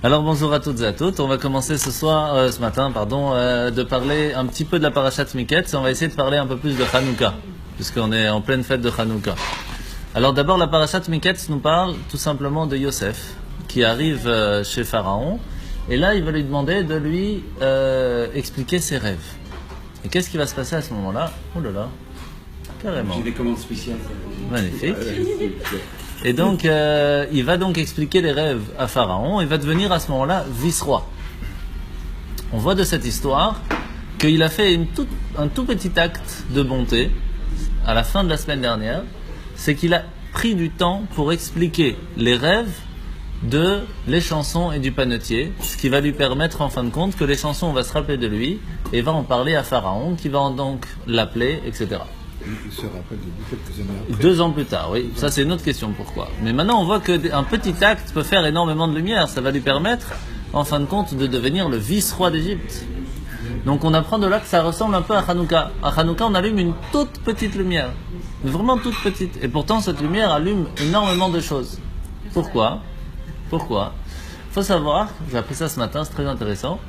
Alors bonjour à toutes et à toutes. On va commencer ce matin, de parler un petit peu de la parashat Miketz. On va essayer de parler un peu plus de Hanouka, puisqu'on est en pleine fête de Hanouka. Alors d'abord, la parashat Miketz nous parle tout simplement de Yosef, qui arrive chez Pharaon, et là il va lui demander de lui expliquer ses rêves. Et qu'est-ce qui va se passer à ce moment-là? Oh là là, carrément. J'ai des commandes spéciales. Magnifique. Et donc, il va donc expliquer les rêves à Pharaon et va devenir à ce moment-là vice-roi. On voit de cette histoire qu'il a fait un tout petit acte de bonté à la fin de la semaine dernière. C'est qu'il a pris du temps pour expliquer les rêves de les chansons et du panetier, ce qui va lui permettre en fin de compte que les chansons, on va se rappeler de lui et va en parler à Pharaon qui va donc l'appeler, etc. Il se rappelle de lui quelques années après. 2 ans plus tard, oui. Ça, c'est une autre question, pourquoi. Mais maintenant, on voit qu'un petit acte peut faire énormément de lumière. Ça va lui permettre, en fin de compte, de devenir le vice-roi d'Égypte. Donc, on apprend de là que ça ressemble un peu à Hanouka. À Hanouka, on allume une toute petite lumière. Vraiment toute petite. Et pourtant, cette lumière allume énormément de choses. Pourquoi? Il faut savoir, j'ai appris ça ce matin, c'est très intéressant,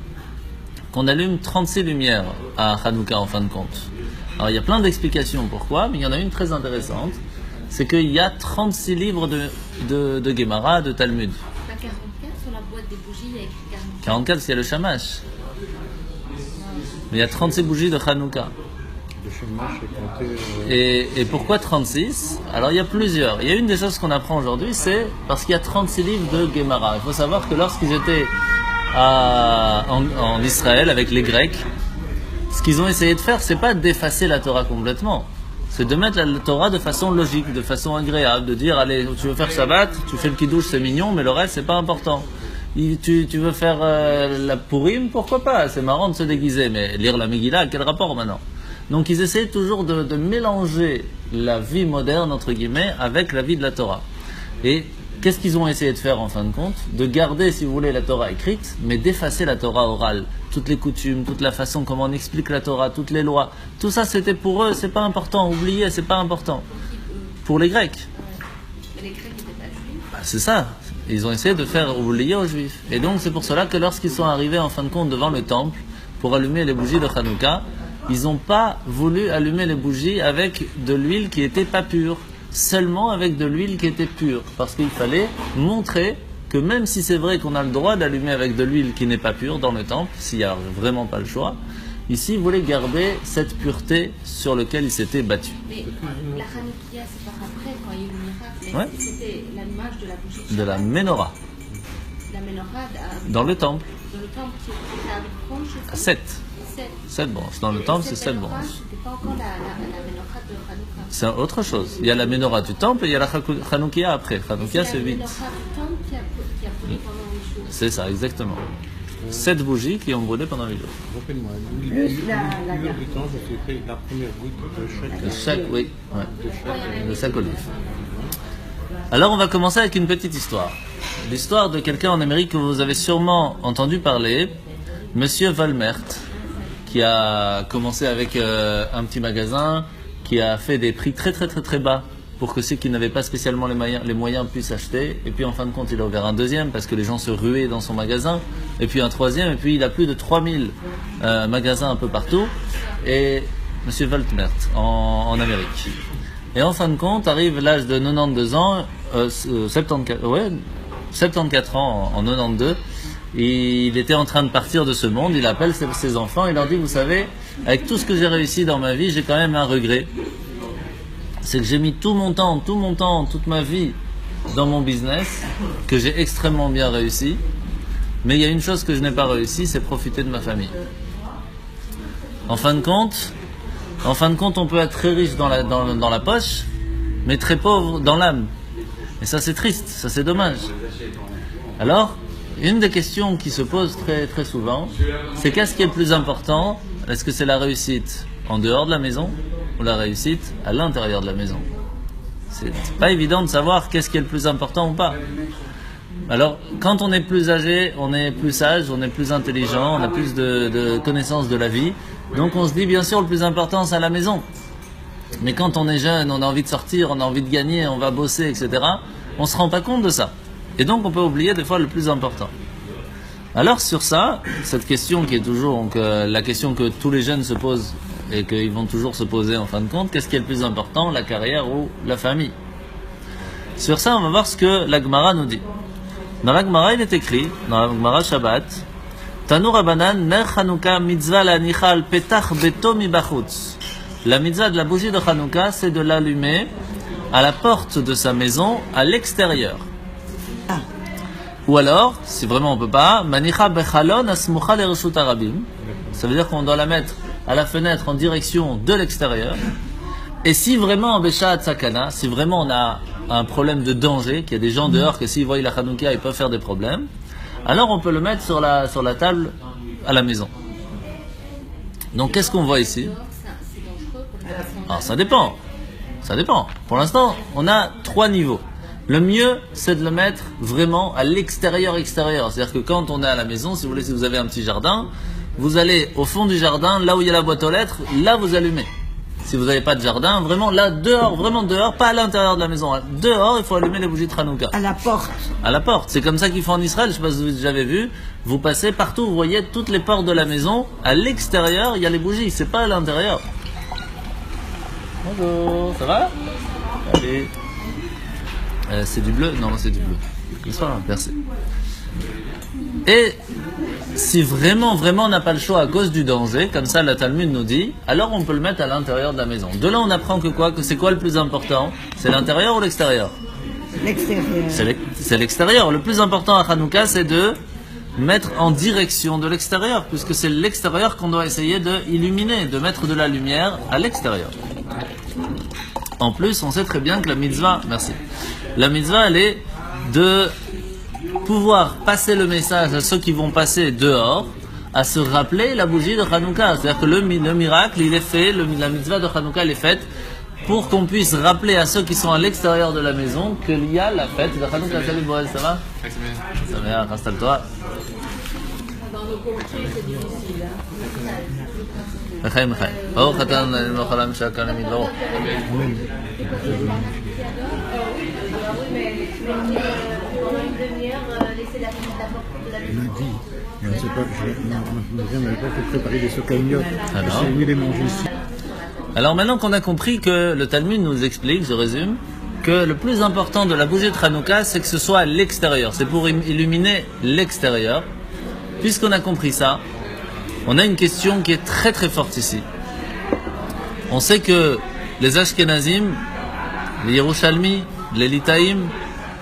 qu'on allume 36 lumières à Hanouka, en fin de compte. Alors il y a plein d'explications pourquoi, mais il y en a une très intéressante, c'est qu'il y a 36 livres de Gemara, de Talmud. Pas 44 sur la boîte des bougies, il y a écrit 44. 44, c'est le Shamash. Mais il y a 36 bougies de Hanouka. Le Shamash est compté. Et pourquoi 36? Alors il y a plusieurs. Il y a une des choses qu'on apprend aujourd'hui, c'est parce qu'il y a 36 livres de Gemara. Il faut savoir que lorsqu'ils étaient en Israël avec les Grecs, ce qu'ils ont essayé de faire, c'est pas d'effacer la Torah complètement. C'est de mettre la Torah de façon logique, de façon agréable, de dire, allez, tu veux faire Shabbat, tu fais le Kiddush, c'est mignon, mais le reste, c'est pas important. Tu veux faire la Purim, pourquoi pas? C'est marrant de se déguiser, mais lire la Megillah, quel rapport maintenant? Donc ils essayaient toujours de mélanger la vie moderne, entre guillemets, avec la vie de la Torah. Et qu'est-ce qu'ils ont essayé de faire en fin de compte? De garder, si vous voulez, la Torah écrite, mais d'effacer la Torah orale. Toutes les coutumes, toute la façon comment on explique la Torah, toutes les lois. Tout ça, c'était pour eux, c'est pas important. Oubliez, c'est pas important. Pour les Grecs. Mais les Grecs n'étaient pas juifs. C'est ça. Ils ont essayé de faire oublier aux Juifs. Et donc, c'est pour cela que lorsqu'ils sont arrivés, en fin de compte, devant le temple, pour allumer les bougies de Hanouka, ils n'ont pas voulu allumer les bougies avec de l'huile qui n'était pas pure. Seulement avec de l'huile qui était pure. Parce qu'il fallait montrer que même si c'est vrai qu'on a le droit d'allumer avec de l'huile qui n'est pas pure dans le temple, s'il n'y a vraiment pas le choix, ici, ils voulaient garder cette pureté sur laquelle ils s'étaient battus. Mais la Hanoukia, c'est par après, quand il y a eu le miracle. Ouais. C'était l'allumage de la bougie. De la menorah, La menorah dans le temple. dans le temple, c'était à 30 je sais. 7. 7. 7 branches. Dans le temple, c'est 7 branches. C'était pas encore la menorah de Hanouka. C'est autre chose. Il y a la menorah du temple et il y a la Hanoukia après. Hanoukia, c'est 8. La menorah du temple qui a brûlé pendant 8 jours. C'est ça, exactement. 7 bougies qui ont brûlé pendant 8 jours. Rappelle-moi, l'huile du temps, c'était la première goutte de chaque. Oui. Ouais. De chaque olive. Alors on va commencer avec une petite histoire. L'histoire de quelqu'un en Amérique que vous avez sûrement entendu parler, Monsieur Valmert, qui a commencé avec un petit magasin, qui a fait des prix très très très très bas pour que ceux qui n'avaient pas spécialement les moyens puissent acheter. Et puis en fin de compte, il a ouvert un deuxième parce que les gens se ruaient dans son magasin. Et puis un troisième, et puis il a plus de 3000 magasins un peu partout. Et Monsieur Valmert en Amérique. Et en fin de compte, arrive l'âge de 92 ans, 74 ans en 92. Il était en train de partir de ce monde, il appelle ses enfants, il leur dit, vous savez, avec tout ce que j'ai réussi dans ma vie, j'ai quand même un regret. C'est que j'ai mis tout mon temps, toute ma vie dans mon business, que j'ai extrêmement bien réussi. Mais il y a une chose que je n'ai pas réussi, c'est profiter de ma famille. En fin de compte, on peut être très riche dans la poche, mais très pauvre dans l'âme. Et ça c'est triste, ça c'est dommage. Alors, une des questions qui se pose très, très souvent, c'est qu'est-ce qui est le plus important? Est-ce que c'est la réussite en dehors de la maison ou la réussite à l'intérieur de la maison? C'est pas évident de savoir qu'est-ce qui est le plus important ou pas. Alors, quand on est plus âgé, on est plus sage, on est plus intelligent, on a plus de connaissances de la vie. Donc on se dit bien sûr le plus important c'est à la maison. Mais quand on est jeune, on a envie de sortir, on a envie de gagner, on va bosser, etc. On ne se rend pas compte de ça. Et donc on peut oublier des fois le plus important. Alors sur ça, cette question qui est toujours donc, la question que tous les jeunes se posent et qu'ils vont toujours se poser en fin de compte, qu'est-ce qui est le plus important, la carrière ou la famille? Sur ça, on va voir ce que la Gemara nous dit. Dans la Gemara, il est écrit, dans la Gemara Shabbat, Tanu Rabbanan, Ner Chanukah mitzvah la nichal petach beto mi bachutz. La mitzvah de la bougie de Chanukah, c'est de l'allumer à la porte de sa maison, à l'extérieur. Ou alors, si vraiment on peut pas, manicha bechalon asmucha lereshut harabim. Ça veut dire qu'on doit la mettre à la fenêtre en direction de l'extérieur. Et si vraiment en Beshat Sakana, si vraiment on a un problème de danger, qu'il y a des gens dehors que s'ils voient la Hanouka, ils peuvent faire des problèmes, alors on peut le mettre sur la table à la maison. Donc qu'est-ce qu'on voit ici? Alors ça dépend. Ça dépend. Pour l'instant, on a 3 niveaux. Le mieux, c'est de le mettre vraiment à l'extérieur. C'est-à-dire que quand on est à la maison, si vous voulez, si vous avez un petit jardin, vous allez au fond du jardin, là où il y a la boîte aux lettres, là vous allumez. Si vous n'avez pas de jardin, vraiment là, dehors, vraiment dehors, pas à l'intérieur de la maison. Dehors, il faut allumer les bougies de Hanouka. À la porte. À la porte. C'est comme ça qu'ils font en Israël, je ne sais pas si vous avez déjà vu. Vous passez partout, vous voyez toutes les portes de la maison. À l'extérieur, il y a les bougies, c'est pas à l'intérieur. Bonjour, ça va? Allez. C'est du bleu? Non, c'est du bleu. Bonsoir, merci. Et si vraiment on n'a pas le choix à cause du danger, comme ça la Talmud nous dit, alors on peut le mettre à l'intérieur de la maison. De là on apprend que quoi? Que c'est quoi le plus important? C'est l'intérieur ou l'extérieur? L'extérieur. C'est l'extérieur. Le plus important à Hanouka, c'est de mettre en direction de l'extérieur, puisque c'est l'extérieur qu'on doit essayer de illuminer, de mettre de la lumière à l'extérieur. En plus, on sait très bien que la mitzvah, merci, la mitzvah, elle est de pouvoir passer le message à ceux qui vont passer dehors, à se rappeler la bougie de Hanouka. C'est-à-dire que le miracle, il est fait, la mitzvah de Hanouka, elle est faite pour qu'on puisse rappeler à ceux qui sont à l'extérieur de la maison qu'il y a la fête de Hanouka. Salut Boël, ça va? Ça va, installe-toi. Dans nos contrées, c'est difficile. Mechaim. Oh, Khatan, Mochalam, Shakal, Amidro. Je ne sais pas, je n'avais pas fait préparer des socagnottes. Alors, j'ai mis les manger ici. Alors maintenant qu'on a compris que le Talmud nous explique, je résume, que le plus important de la bougie de Hanouka, c'est que ce soit à l'extérieur. C'est pour illuminer l'extérieur. Puisqu'on a compris ça, on a une question qui est très très forte ici. On sait que les Ashkenazim, les Yerushalmi, les Litaïm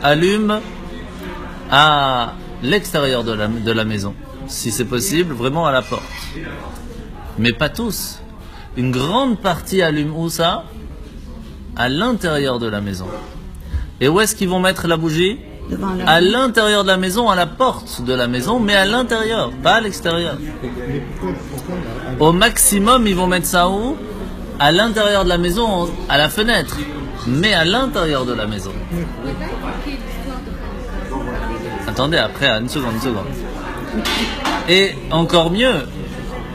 allument à l'extérieur de la maison. Si c'est possible, vraiment à la porte. Mais pas tous. Une grande partie allume où ça? À l'intérieur de la maison. Et où est-ce qu'ils vont mettre la bougie? À l'intérieur de la maison, à la porte de la maison, mais à l'intérieur, pas à l'extérieur. Au maximum, ils vont mettre ça où? À l'intérieur de la maison, à la fenêtre, mais à l'intérieur de la maison. Attendez, après, une seconde. Et encore mieux,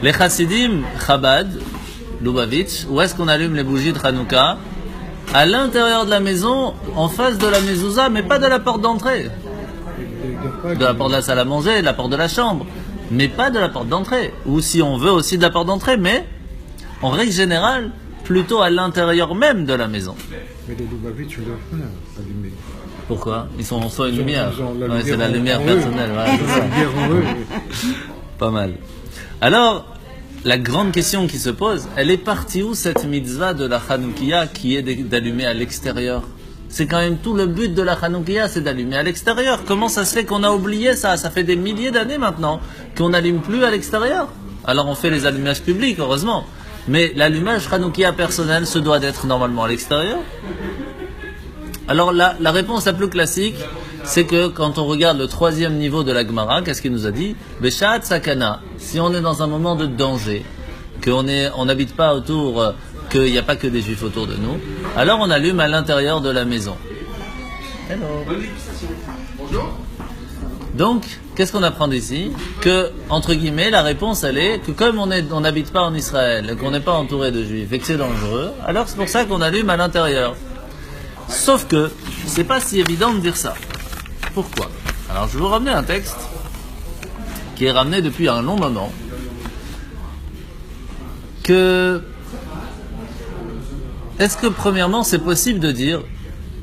les Chassidim, Chabad, Lubavitch, où est-ce qu'on allume les bougies de Hanouka? À l'intérieur de la maison, en face de la mezouza, mais pas de la porte d'entrée. De la porte de la salle à manger, de la porte de la chambre, mais pas de la porte d'entrée. Ou si on veut aussi de la porte d'entrée, mais en règle générale, plutôt à l'intérieur même de la maison. Mais les Lubavitch, ne doivent pas allumer. Pourquoi? Ils sont en soi une lumière. Ouais, c'est la lumière personnelle. Ouais, c'est ça. Pas mal. Alors, la grande question qui se pose, elle est partie où cette mitzvah de la Hanoukia qui est d'allumer à l'extérieur? C'est quand même tout le but de la Hanoukia, c'est d'allumer à l'extérieur. Comment ça se fait qu'on a oublié ça? Ça fait des milliers d'années maintenant qu'on n'allume plus à l'extérieur. Alors on fait les allumages publics, heureusement. Mais l'allumage Hanoukia personnel se doit d'être normalement à l'extérieur. Alors la réponse la plus classique, c'est que quand on regarde le 3e niveau de la Gemara, qu'est-ce qu'il nous a dit? Beshat Sakana. Si on est dans un moment de danger, qu'on n'habite pas autour, qu'il n'y a pas que des juifs autour de nous, alors on allume à l'intérieur de la maison. Hello. Bonjour. Donc, qu'est-ce qu'on apprend d'ici? Que, entre guillemets, la réponse, elle est que comme on n'habite pas en Israël, et qu'on n'est pas entouré de juifs, et que c'est dangereux, alors c'est pour ça qu'on allume à l'intérieur. Sauf que, c'est pas si évident de dire ça. Pourquoi? Alors, je vais vous ramener un texte qui est ramené depuis un long moment, que est-ce que premièrement c'est possible de dire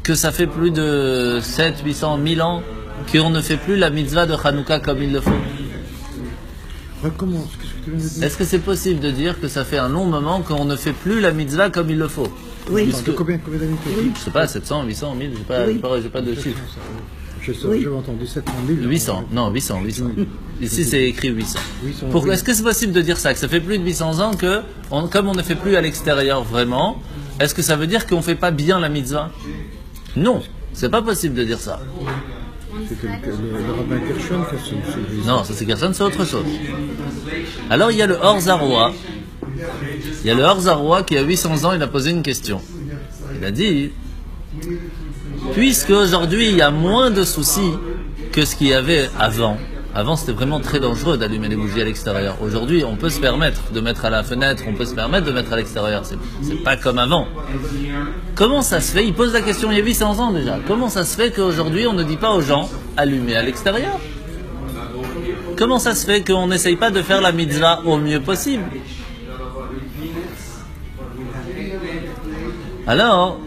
que ça fait plus de 7, 800, 1000 ans qu'on ne fait plus la mitzvah de Hanouka comme il le faut? Recommence, qu'est-ce que tu viens de dire? Est-ce que c'est possible de dire que ça fait un long moment qu'on ne fait plus la mitzvah comme il le faut? Oui. Attends, combien d'années tu as dit? Je sais pas, 700, 800, 1000, j'ai pas de chiffre. J'avais entendu 700 000. 800, non, 800. Ici, c'est écrit 800. 800, Pourquoi oui. est-ce que c'est possible de dire ça? Que ça fait plus de 800 ans que, comme on ne fait plus à l'extérieur vraiment, est-ce que ça veut dire qu'on ne fait pas bien la mitzvah? Non, c'est pas possible de dire ça. C'est que le rabbin Gershon fait ce. Non, ça c'est Gershon, c'est autre chose. Alors il y a le Or Zaroua. Il y a le Or Zaroua qui a 800 ans, il a posé une question. Il a dit, puisque aujourd'hui il y a moins de soucis que ce qu'il y avait avant. Avant c'était vraiment très dangereux d'allumer les bougies à l'extérieur. Aujourd'hui on peut se permettre de mettre à la fenêtre, on peut se permettre de mettre à l'extérieur. C'est pas comme avant. Comment ça se fait? Il pose la question il y a 800 ans déjà. Comment ça se fait qu'aujourd'hui on ne dit pas aux gens allumer à l'extérieur? Comment ça se fait qu'on n'essaye pas de faire la mitzvah au mieux possible? Alors,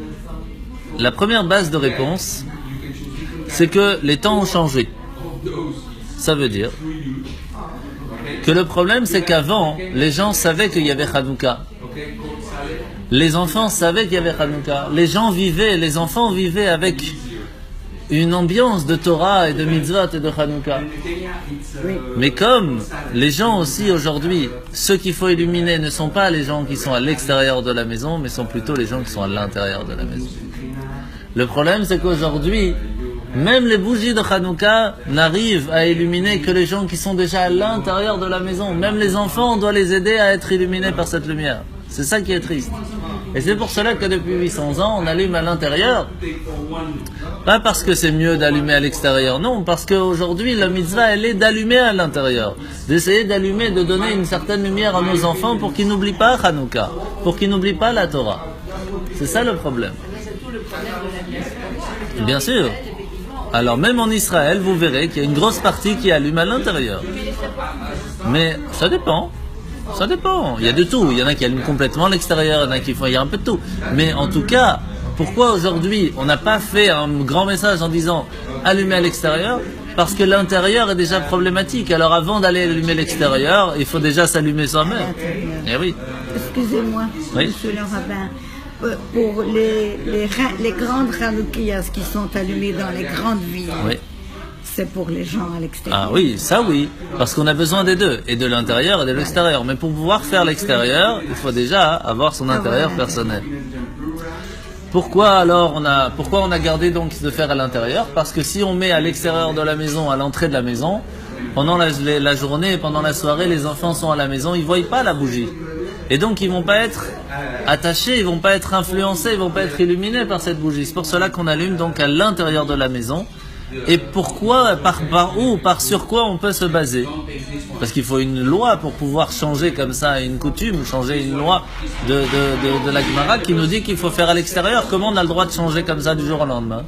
la première base de réponse, c'est que les temps ont changé. Ça veut dire que le problème, c'est qu'avant, les gens savaient qu'il y avait Hanouka. Les enfants savaient qu'il y avait Hanouka. Les enfants vivaient avec une ambiance de Torah et de mitzvot et de Hanouka. Mais comme les gens aussi aujourd'hui, ceux qu'il faut illuminer ne sont pas les gens qui sont à l'extérieur de la maison, mais sont plutôt les gens qui sont à l'intérieur de la maison. Le problème, c'est qu'aujourd'hui, même les bougies de Hanouka n'arrivent à illuminer que les gens qui sont déjà à l'intérieur de la maison. Même les enfants, on doit les aider à être illuminés par cette lumière. C'est ça qui est triste. Et c'est pour cela que depuis 800 ans, on allume à l'intérieur. Pas parce que c'est mieux d'allumer à l'extérieur, non, parce qu'aujourd'hui, la mitzvah, elle est d'allumer à l'intérieur. D'essayer d'allumer, de donner une certaine lumière à nos enfants pour qu'ils n'oublient pas Hanouka, pour qu'ils n'oublient pas la Torah. C'est ça le problème. Bien sûr. Alors même en Israël, vous verrez qu'il y a une grosse partie qui allume à l'intérieur. Mais ça dépend. Ça dépend. Il y a de tout. Il y en a qui allument complètement à l'extérieur, il y en a qui font, il y a un peu de tout. Mais en tout cas, pourquoi aujourd'hui on n'a pas fait un grand message en disant allumer à l'extérieur? Parce que l'intérieur est déjà problématique. Alors avant d'aller allumer l'extérieur, il faut déjà s'allumer soi-même. Eh oui. Excusez-moi, Oui. monsieur le rabbin. Pour les grandes Hanoukiyas qui sont allumées dans les grandes villes, Oui. c'est pour les gens à l'extérieur. Ah oui, ça oui, parce qu'on a besoin des deux, et de l'intérieur et de l'extérieur. Mais pour pouvoir faire l'extérieur, il faut déjà avoir son intérieur personnel. Pourquoi alors pourquoi on a gardé donc de faire à l'intérieur? Parce que si on met à l'extérieur de la maison, à l'entrée de la maison, pendant la journée et pendant la soirée, les enfants sont à la maison, ils ne voient pas la bougie. Et donc ils vont pas être attachés, ils vont pas être influencés, ils vont pas être illuminés par cette bougie. C'est pour cela qu'on allume donc à l'intérieur de la maison. Et pourquoi, sur quoi on peut se baser? Parce qu'il faut une loi pour pouvoir changer comme ça une coutume, changer une loi de la Gemara qui nous dit qu'il faut faire à l'extérieur. Comment on a le droit de changer comme ça du jour au lendemain?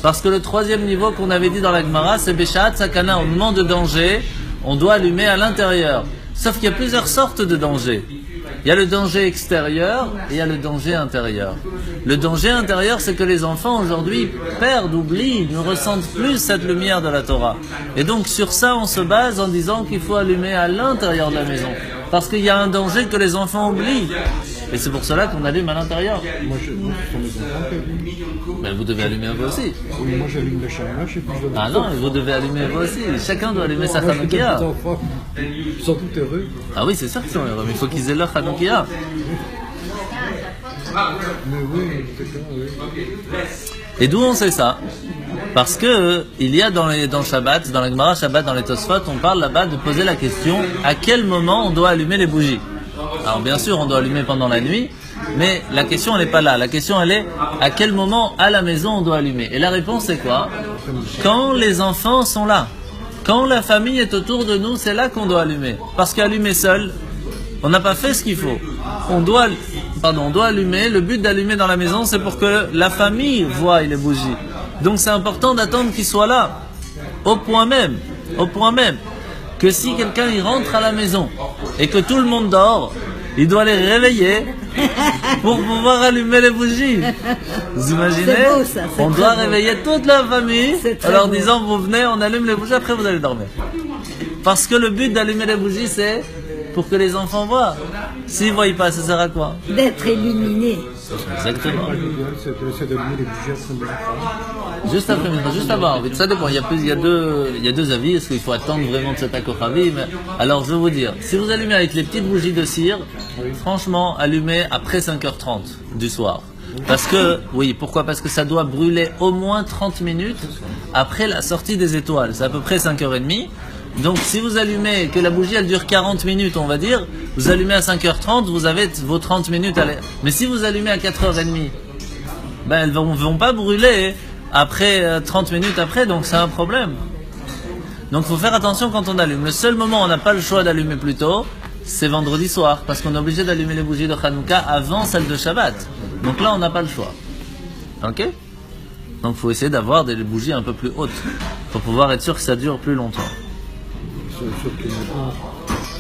Parce que le troisième niveau qu'on avait dit dans la Gemara, c'est Beshat Sakana, au moment de danger, on doit allumer à l'intérieur. Sauf qu'il y a plusieurs sortes de dangers. Il y a le danger extérieur et il y a le danger intérieur. Le danger intérieur, c'est que les enfants aujourd'hui perdent, oublient, ne ressentent plus cette lumière de la Torah. Et donc sur ça, on se base en disant qu'il faut allumer à l'intérieur de la maison. Parce qu'il y a un danger que les enfants oublient. Et c'est pour cela qu'on allume à l'intérieur. Moi, ce sont mes enfants qui allument. Mais vous devez allumer vous aussi. Oui, moi j'allume le chamallow, je sais plus. Ah non, vous devez allumer vous aussi. Chacun doit allumer sa Hanoukia. Les enfants, ils sont tous heureux. Ah oui, c'est sûr qu'ils sont heureux, mais il faut qu'ils aient leur Hanoukia. Mais oui, c'est ça, oui. Et d'où on sait ça? Parce que il y a dans Shabbat, dans la Gemara Shabbat, dans les Tosfot, on parle là-bas de poser la question à quel moment on doit allumer les bougies. Alors bien sûr, on doit allumer pendant la nuit, mais la question elle n'est pas là. La question elle est à quel moment à la maison on doit allumer. Et la réponse c'est quoi? Quand les enfants sont là, quand la famille est autour de nous, c'est là qu'on doit allumer. Parce qu'allumer seul, on n'a pas fait ce qu'il faut. On doit allumer. Le but d'allumer dans la maison, c'est pour que la famille voie les bougies. Donc c'est important d'attendre qu'ils soient là, au point même, que si quelqu'un il rentre à la maison et que tout le monde dort, il doit les réveiller pour pouvoir allumer les bougies. Vous imaginez? C'est beau, ça, c'est on très doit beau. réveiller toute la famille C'est très en leur beau. disant vous venez, on allume les bougies, après vous allez dormir. Parce que le but d'allumer les bougies, c'est pour que les enfants voient. S'ils ne voient pas, ça sert à quoi? D'être illuminé. Exactement. L'idéal, c'est d'allumer les bougies après minuit. Juste après, juste avant. Ça dépend. Il y a deux avis. Est-ce qu'il faut attendre vraiment de cet Kochavi? Alors, je vais vous dire. Si vous allumez avec les petites bougies de cire, franchement, allumez après 5h30 du soir. Parce que, oui, pourquoi? Parce que ça doit brûler au moins 30 minutes après la sortie des étoiles. C'est à peu près 5h30. Donc, si vous allumez, que la bougie, elle dure 40 minutes, on va dire, vous allumez à 5h30, vous avez vos 30 minutes à Mais si vous allumez à 4h30, ben, elles vont pas brûler après 30 minutes après, donc c'est un problème. Donc, faut faire attention quand on allume. Le seul moment où on n'a pas le choix d'allumer plus tôt, c'est vendredi soir, parce qu'on est obligé d'allumer les bougies de Hanouka avant celle de Shabbat. Donc là, on n'a pas le choix. Ok? Donc, faut essayer d'avoir des bougies un peu plus hautes, pour pouvoir être sûr que ça dure plus longtemps.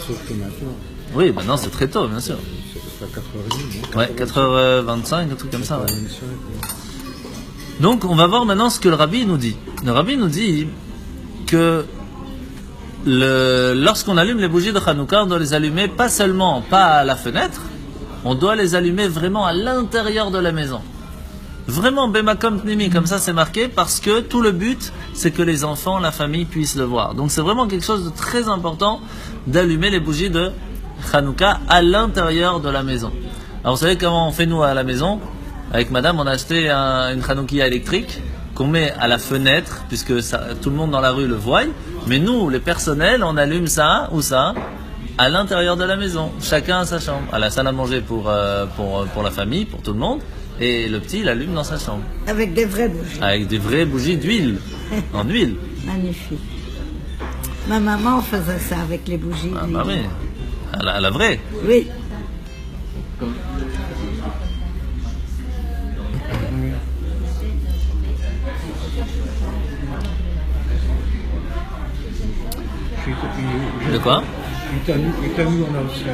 Sauf que maintenant, Oui, maintenant c'est très tôt, bien sûr. c'est à 4h30. Ouais, 4h25, un truc comme ça. Ouais. Donc, on va voir maintenant ce que le rabbi nous dit. Le rabbi nous dit que lorsqu'on allume les bougies de Hanouka, on doit les allumer pas seulement, pas à la fenêtre, on doit les allumer vraiment à l'intérieur de la maison. Vraiment, Bemakom Pnimi, comme ça c'est marqué, parce que tout le but, c'est que les enfants, la famille puissent le voir. Donc c'est vraiment quelque chose de très important d'allumer les bougies de Hanouka à l'intérieur de la maison. Alors vous savez comment on fait nous à la maison? Avec madame, on a acheté une Hanoukia électrique qu'on met à la fenêtre, puisque tout le monde dans la rue le voit. Mais nous, les personnels, on allume ça, ou ça, à l'intérieur de la maison. Chacun à sa chambre. À la salle à manger pour la famille, pour tout le monde. Et le petit, il allume dans sa chambre. Avec des vraies bougies. Avec des vraies bougies d'huile. En huile. Magnifique. Ma maman faisait ça avec les bougies. Ah bah oui. À la vraie. Oui. De quoi? Chez Itanu, on a aussi.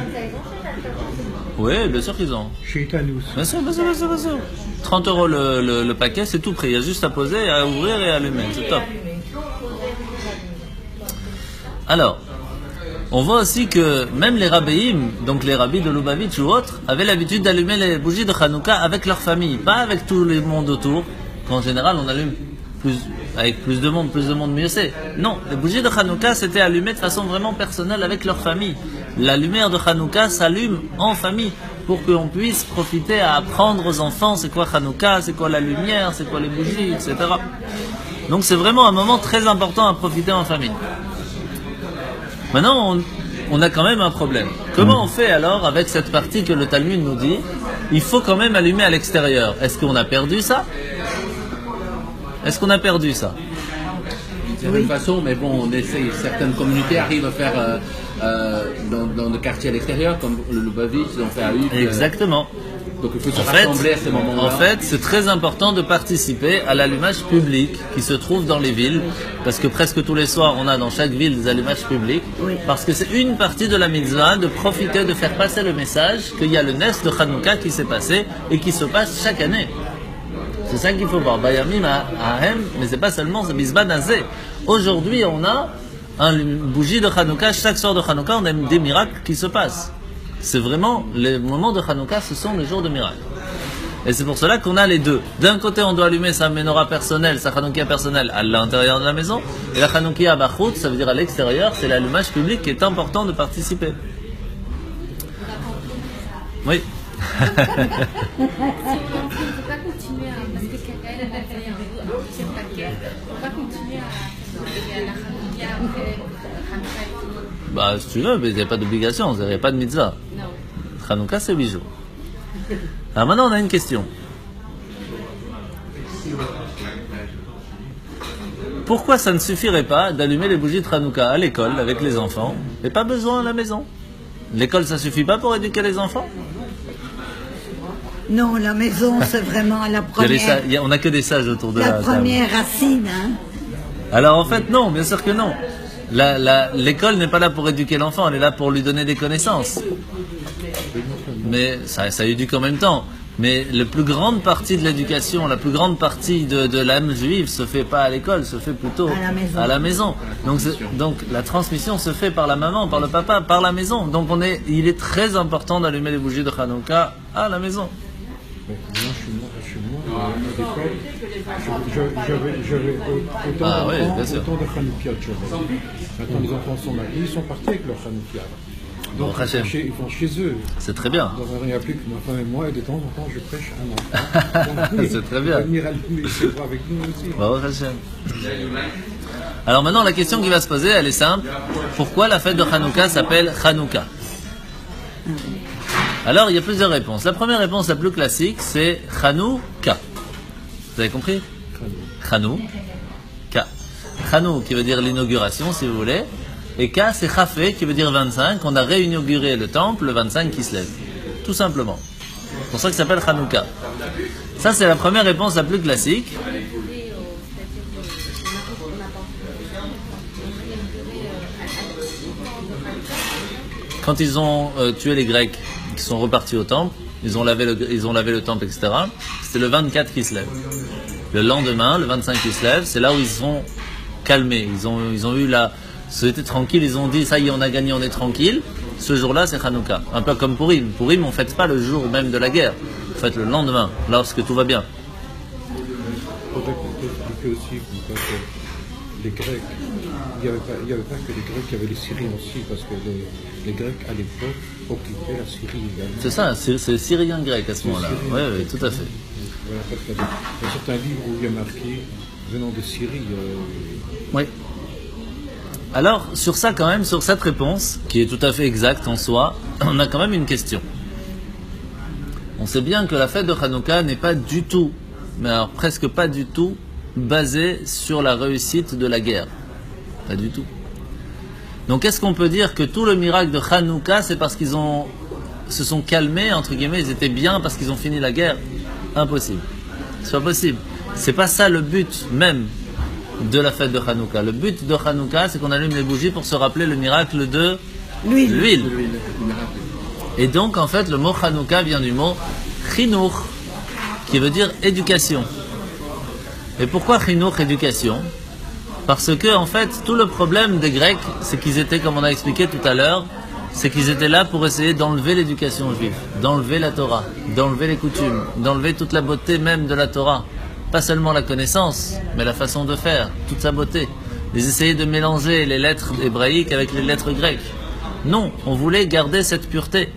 Oui, bien sûr qu'ils ont. Chez Itanu aussi. Bien sûr, bien sûr, bien sûr, bien sûr. 30 € le paquet, c'est tout prêt. Il y a juste à poser, à ouvrir et à allumer. C'est top. Alors, on voit aussi que même les rabbéim, donc les rabbis de Lubavitch ou autres, avaient l'habitude d'allumer les bougies de Hanouka avec leur famille, pas avec tout le monde autour. Qu'en général, on allume avec plus de monde mieux c'est. Non, les bougies de Hanouka, c'était allumé de façon vraiment personnelle avec leur famille. La lumière de Hanouka s'allume en famille pour qu'on puisse profiter à apprendre aux enfants c'est quoi Hanouka, c'est quoi la lumière, c'est quoi les bougies, etc. Donc c'est vraiment un moment très important à profiter en famille. Maintenant, on a quand même un problème. Comment on fait alors avec cette partie que le Talmud nous dit? Il faut quand même allumer à l'extérieur. Est-ce qu'on a perdu ça? Est-ce qu'on a perdu ça? D'une certaine façon, mais bon, on essaye. Certaines communautés arrivent à faire dans des quartiers à l'extérieur, comme le Lubavitch, ils ont fait à Hugues. Exactement. Donc il faut se rassembler à ces moments-là. En fait, c'est très important de participer à l'allumage public qui se trouve dans les villes, parce que presque tous les soirs, on a dans chaque ville des allumages publics, parce que c'est une partie de la mitzvah de profiter, de faire passer le message qu'il y a le Nes de Hanouka qui s'est passé et qui se passe chaque année. C'est ça qu'il faut voir. Bayamim Ahem, mais c'est pas seulement ce Bizba Nazé. Aujourd'hui, on a une bougie de Hanouka. Chaque soir de Hanouka, on a des miracles qui se passent. C'est vraiment, les moments de Hanouka, ce sont les jours de miracles. Et c'est pour cela qu'on a les deux. D'un côté, on doit allumer sa menorah personnelle, sa Hanoukia personnelle à l'intérieur de la maison. Et la Hanoukia Bachout, ça veut dire à l'extérieur, c'est l'allumage public qui est important de participer. Oui. On ne peut pas continuer à. Parce que quelqu'un a fait un deuxième paquet, on ne peut pas continuer à la Hanoukia après Hanouka. Bah, si tu veux, mais il n'y a pas d'obligation, il n'y a pas de mitzvah. Non. Hanouka, c'est 8 jours. Alors maintenant, on a une question. Pourquoi ça ne suffirait pas d'allumer les bougies de Hanouka à l'école avec les enfants et pas besoin à la maison? L'école, ça suffit pas pour éduquer les enfants? Non, la maison, c'est vraiment la première. On n'a que des sages autour de La la table. première racine, hein. Alors en fait, non, bien sûr que non. l'école n'est pas là pour éduquer l'enfant, elle est là pour lui donner des connaissances. Mais ça éduque en même temps. Mais la plus grande partie de l'éducation, la plus grande partie de l'âme juive se fait pas à l'école, se fait plutôt à la maison. Donc la transmission se fait par la maman, par le papa, par la maison. Donc il est très important d'allumer les bougies de Hanouka à la maison. Moi, je suis moi, à l'école, j'avais autant de Hanoukia que j'avais. Maintenant, les enfants sont mariés, ils sont partis avec leur Hanoukia. Donc, ils vont chez eux. C'est très bien. Donc, il n'y a plus que ma femme et moi, et de temps en temps, je prêche un enfant. C'est très bien. Venir allumer ses bras avec nous aussi. Baruch Hashem. Alors maintenant, la question qui va se poser, elle est simple. Pourquoi la fête de Hanouka s'appelle Hanouka? Alors, il y a plusieurs réponses. La première réponse, la plus classique, c'est Hanouka. Vous avez compris? Hanouka. Hanou, qui veut dire l'inauguration, si vous voulez. Et Ka, c'est Chafé, qui veut dire 25. On a réinauguré le temple, le 25 qui se lève. Tout simplement. C'est pour ça que ça s'appelle Hanouka. Ça, c'est la première réponse la plus classique. Quand ils ont tué les Grecs, qui sont repartis au temple, ils ont lavé le temple, etc. C'est le 24 qui se lève. Le lendemain, le 25 qui se lève, c'est là où ils sont calmés. Ils ont eu la... C'était tranquille, ils ont dit, ça y est, on a gagné, on est tranquille. Ce jour-là, c'est Hanouka. Un peu comme Purim. Purim, on ne fête pas le jour même de la guerre. On fête le lendemain, lorsque tout va bien. Il faudrait expliquer aussi que les Grecs, il n'y avait pas que les Grecs, il y avait les Syriens aussi, parce que les Grecs, à l'époque, occupaient la Syrie également. C'est ça, c'est syrien grec à ce moment-là. Oui, tout à fait. Voilà, parce qu'il y a certains livres où il y a marqué, venant de Syrie. Oui. Alors, sur ça quand même, sur cette réponse, qui est tout à fait exacte en soi, on a quand même une question. On sait bien que la fête de Hanouka n'est pas du tout, mais alors presque pas du tout, basée sur la réussite de la guerre. Pas du tout. Donc est-ce qu'on peut dire que tout le miracle de Hanouka, c'est parce qu'ils se sont calmés, entre guillemets, ils étaient bien parce qu'ils ont fini la guerre? Impossible. C'est pas possible. C'est pas ça le but même de la fête de Hanouka. Le but de Hanouka, c'est qu'on allume les bougies pour se rappeler le miracle de l'huile. Et donc, en fait, le mot Hanouka vient du mot Chinour, qui veut dire éducation. Et pourquoi Chinour, éducation? Parce que, en fait, tout le problème des Grecs, c'est qu'ils étaient, comme on a expliqué tout à l'heure, c'est qu'ils étaient là pour essayer d'enlever l'éducation juive, d'enlever la Torah, d'enlever les coutumes, d'enlever toute la beauté même de la Torah. Pas seulement la connaissance, mais la façon de faire, toute sa beauté. Ils essayaient de mélanger les lettres hébraïques avec les lettres grecques. Non, on voulait garder cette pureté.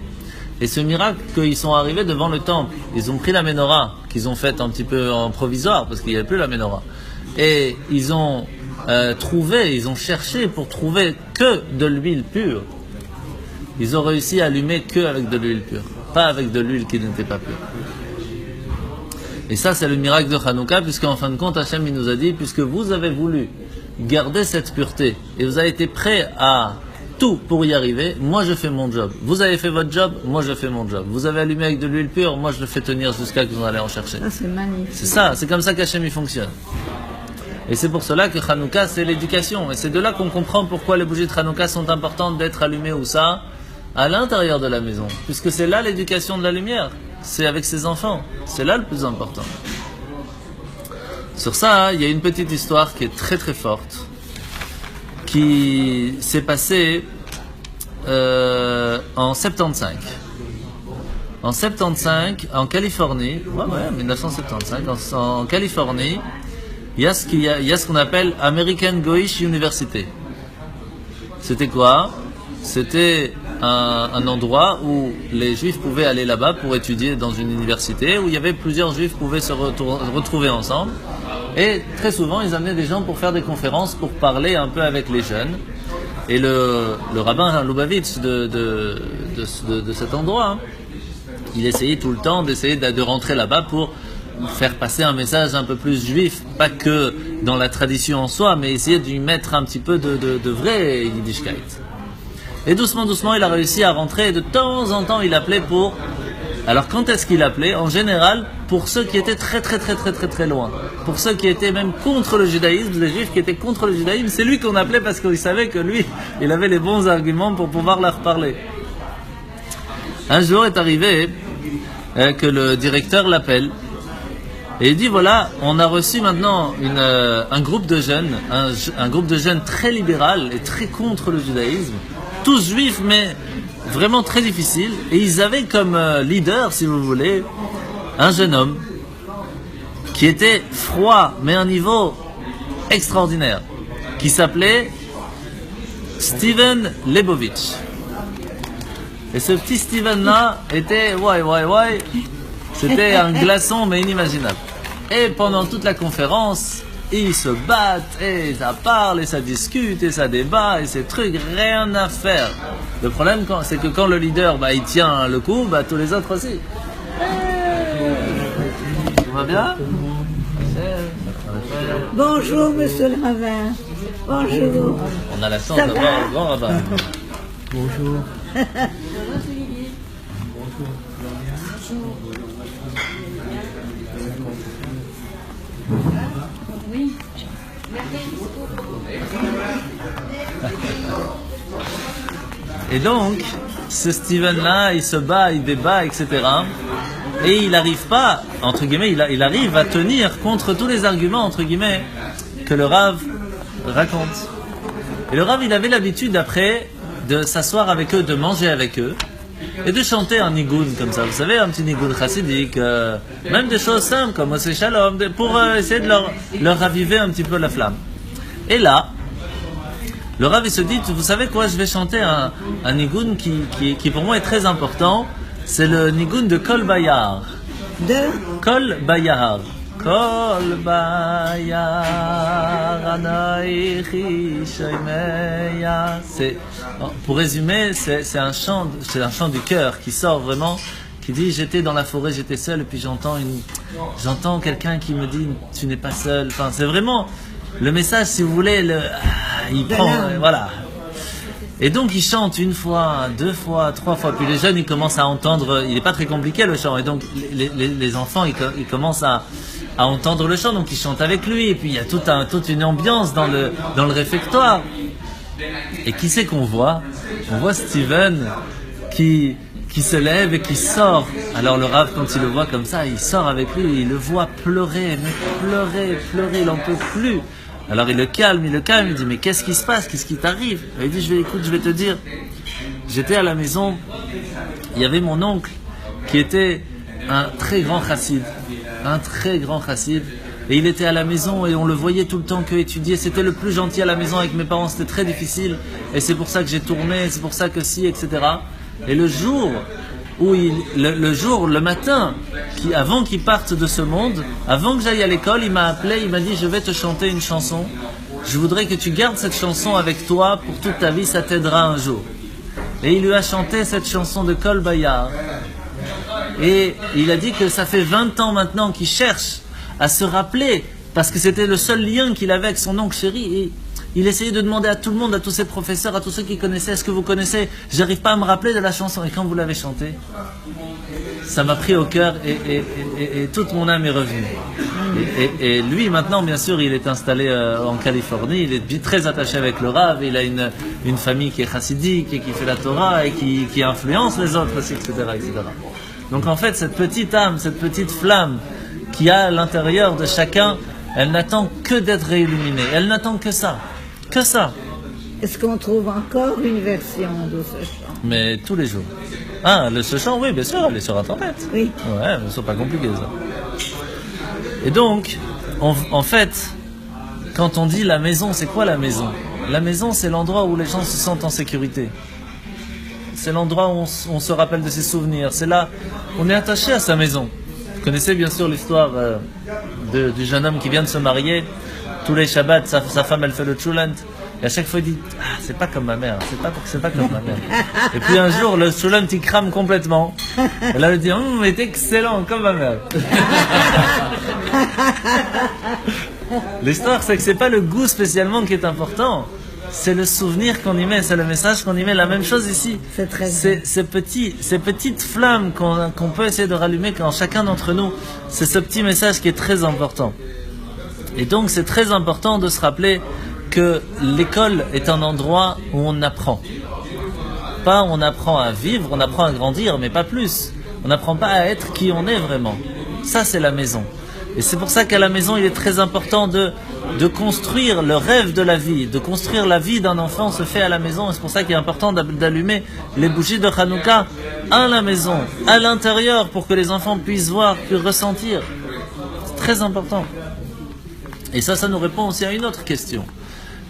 Et ce miracle qu'ils sont arrivés devant le temple, ils ont pris la menorah, qu'ils ont faite un petit peu en provisoire, parce qu'il n'y avait plus la menorah. Et ils ont ils ont cherché pour trouver que de l'huile pure. Ils ont réussi à allumer que avec de l'huile pure, pas avec de l'huile qui n'était pas pure. Et ça, c'est le miracle de Hanouka, puisqu'en fin de compte, Hachem il nous a dit, puisque vous avez voulu garder cette pureté, et vous avez été prêt à tout pour y arriver, moi je fais mon job. Vous avez fait votre job, moi je fais mon job. Vous avez allumé avec de l'huile pure, moi je le fais tenir jusqu'à que vous allez en chercher. Ça, c'est magnifique. C'est ça, c'est comme ça qu'Hachem il fonctionne. Et c'est pour cela que Hanouka, c'est l'éducation. Et c'est de là qu'on comprend pourquoi les bougies de Hanouka sont importantes d'être allumées où ça? À l'intérieur de la maison. Puisque c'est là l'éducation de la lumière. C'est avec ses enfants. C'est là le plus important. Sur ça, il y a une petite histoire qui est très très forte, qui s'est passée en 75. En 75, en Californie, 1975, en Californie, il y a ce qu'on appelle American Goyish University. C'était quoi? C'était un endroit où les juifs pouvaient aller là-bas pour étudier dans une université, où il y avait plusieurs juifs qui pouvaient se retrouver ensemble. Et très souvent, ils amenaient des gens pour faire des conférences, pour parler un peu avec les jeunes. Et le rabbin Lubavitch de cet endroit, il essayait tout le temps d'essayer de rentrer là-bas pour faire passer un message un peu plus juif, pas que dans la tradition en soi, mais essayer d'y mettre un petit peu de vrai Yiddishkeit. Et doucement, il a réussi à rentrer, et de temps en temps, il appelait pour... Alors quand est-ce qu'il appelait? En général, pour ceux qui étaient très loin. Pour ceux qui étaient même contre le judaïsme, les juifs qui étaient contre le judaïsme, c'est lui qu'on appelait parce qu'il savait que lui, il avait les bons arguments pour pouvoir leur parler. Un jour est arrivé que le directeur l'appelle et il dit voilà, on a reçu maintenant un groupe de jeunes, un groupe de jeunes très libéral et très contre le judaïsme, tous juifs mais vraiment très difficiles, et ils avaient comme leader, si vous voulez, un jeune homme qui était froid mais à un niveau extraordinaire, qui s'appelait Steven Lebovitch. Et ce petit Steven là était c'était un glaçon mais inimaginable. Et pendant toute la conférence, ils se battent, et ça parle, et ça discute, et ça débat, et ces trucs, rien à faire. Le problème, c'est que quand le leader, il tient le coup, tous les autres aussi. Tout va bien? Bonjour, monsieur le rabbin. Bonjour. On a la chance d'avoir le grand rabbin. Bonjour. Oui. Et donc, ce Steven-là, il se bat, il débat, etc. Et il n'arrive pas, entre guillemets, il arrive à tenir contre tous les arguments, entre guillemets, que le Rav raconte. Et le Rav, il avait l'habitude, après, de s'asseoir avec eux, de manger avec eux, et de chanter un nigoun comme ça. Vous savez, un petit nigoun chassidique, même des choses simples comme Osé Shalom, pour essayer de leur raviver un petit peu la flamme. Et là, le Rav, il se dit, vous savez quoi, je vais chanter un nigoun qui pour moi est très important. C'est le nigoun de Kol Bayar. De Kol Bayar. Kol Bayar Anaichi Shaimeya. Pour résumer, c'est un chant du cœur qui sort vraiment, qui dit j'étais dans la forêt, j'étais seul, et puis j'entends quelqu'un qui me dit tu n'es pas seul. Enfin, c'est vraiment le message, si vous voulez, il prend, voilà. Et donc il chante une fois, deux fois, trois fois, puis les jeunes ils commencent à entendre, il n'est pas très compliqué le chant, et donc les enfants ils commencent à entendre le chant, donc ils chantent avec lui, et puis il y a toute une ambiance dans le réfectoire. Et qui c'est qu'on voit? On voit Steven qui se lève et qui sort. Alors le Rav, quand il le voit comme ça, il sort avec lui, il le voit pleurer, il n'en peut plus. Alors il le calme, il dit mais qu'est-ce qui se passe, qu'est-ce qui t'arrive? Il dit écoute, je vais te dire, j'étais à la maison, il y avait mon oncle qui était un très grand chassid, et il était à la maison et on le voyait tout le temps qu'étudier, c'était le plus gentil à la maison avec mes parents, c'était très difficile, et c'est pour ça que j'ai tourné, c'est pour ça que si, etc. Et le jour où le matin, avant qu'il parte de ce monde, avant que j'aille à l'école, il m'a appelé, il m'a dit je vais te chanter une chanson, je voudrais que tu gardes cette chanson avec toi pour toute ta vie, ça t'aidera un jour. Et il lui a chanté cette chanson de Kol Bayar, et il a dit que ça fait 20 ans maintenant qu'il cherche à se rappeler, parce que c'était le seul lien qu'il avait avec son oncle chéri, et il essayait de demander à tout le monde, à tous ses professeurs, à tous ceux qui connaissaient, est-ce que vous connaissez? J'arrive pas à me rappeler de la chanson. Et quand vous l'avez chantée, ça m'a pris au cœur et toute mon âme est revenue. Et lui, maintenant, bien sûr, il est installé en Californie, il est très attaché avec le Rav, il a une famille qui est chassidique et qui fait la Torah et qui influence les autres aussi, etc., etc. Donc en fait, cette petite âme, cette petite flamme qu'il y a à l'intérieur de chacun, elle n'attend que d'être réilluminée. Elle n'attend que ça. Que ça. Est-ce qu'on trouve encore une version de ce chant? Mais tous les jours. Ah, ce chant, oui, bien sûr, elle est sur Internet. Oui. Ouais, mais c'est pas compliqué ça. Et donc, en fait, quand on dit la maison, c'est quoi la maison? La maison, c'est l'endroit où les gens se sentent en sécurité. C'est l'endroit où on se rappelle de ses souvenirs. C'est là, on est attaché à sa maison. Vous connaissez bien sûr l'histoire du jeune homme qui vient de se marier. Tous les Shabbats, sa femme, elle fait le chulant. Et à chaque fois, il dit c'est pas comme ma mère, c'est pas comme ma mère. Et puis un jour, le chulant, il crame complètement. Et là, elle dit mais c'est excellent, comme ma mère. L'histoire, c'est que c'est pas le goût spécialement qui est important. c'est le souvenir qu'on y met, c'est le message qu'on y met. La même chose ici. C'est très ces petites flammes qu'on peut essayer de rallumer quand chacun d'entre nous, c'est ce petit message qui est très important. Et donc c'est très important de se rappeler que l'école est un endroit où on apprend. Pas on apprend à vivre, on apprend à grandir, mais pas plus. On n'apprend pas à être qui on est vraiment. Ça, c'est la maison. Et c'est pour ça qu'à la maison, il est très important de construire le rêve de la vie, de construire la vie d'un enfant se fait à la maison. Et c'est pour ça qu'il est important d'allumer les bougies de Hanouka à la maison, à l'intérieur, pour que les enfants puissent voir, puissent ressentir. C'est très important. Et ça nous répond aussi à une autre question.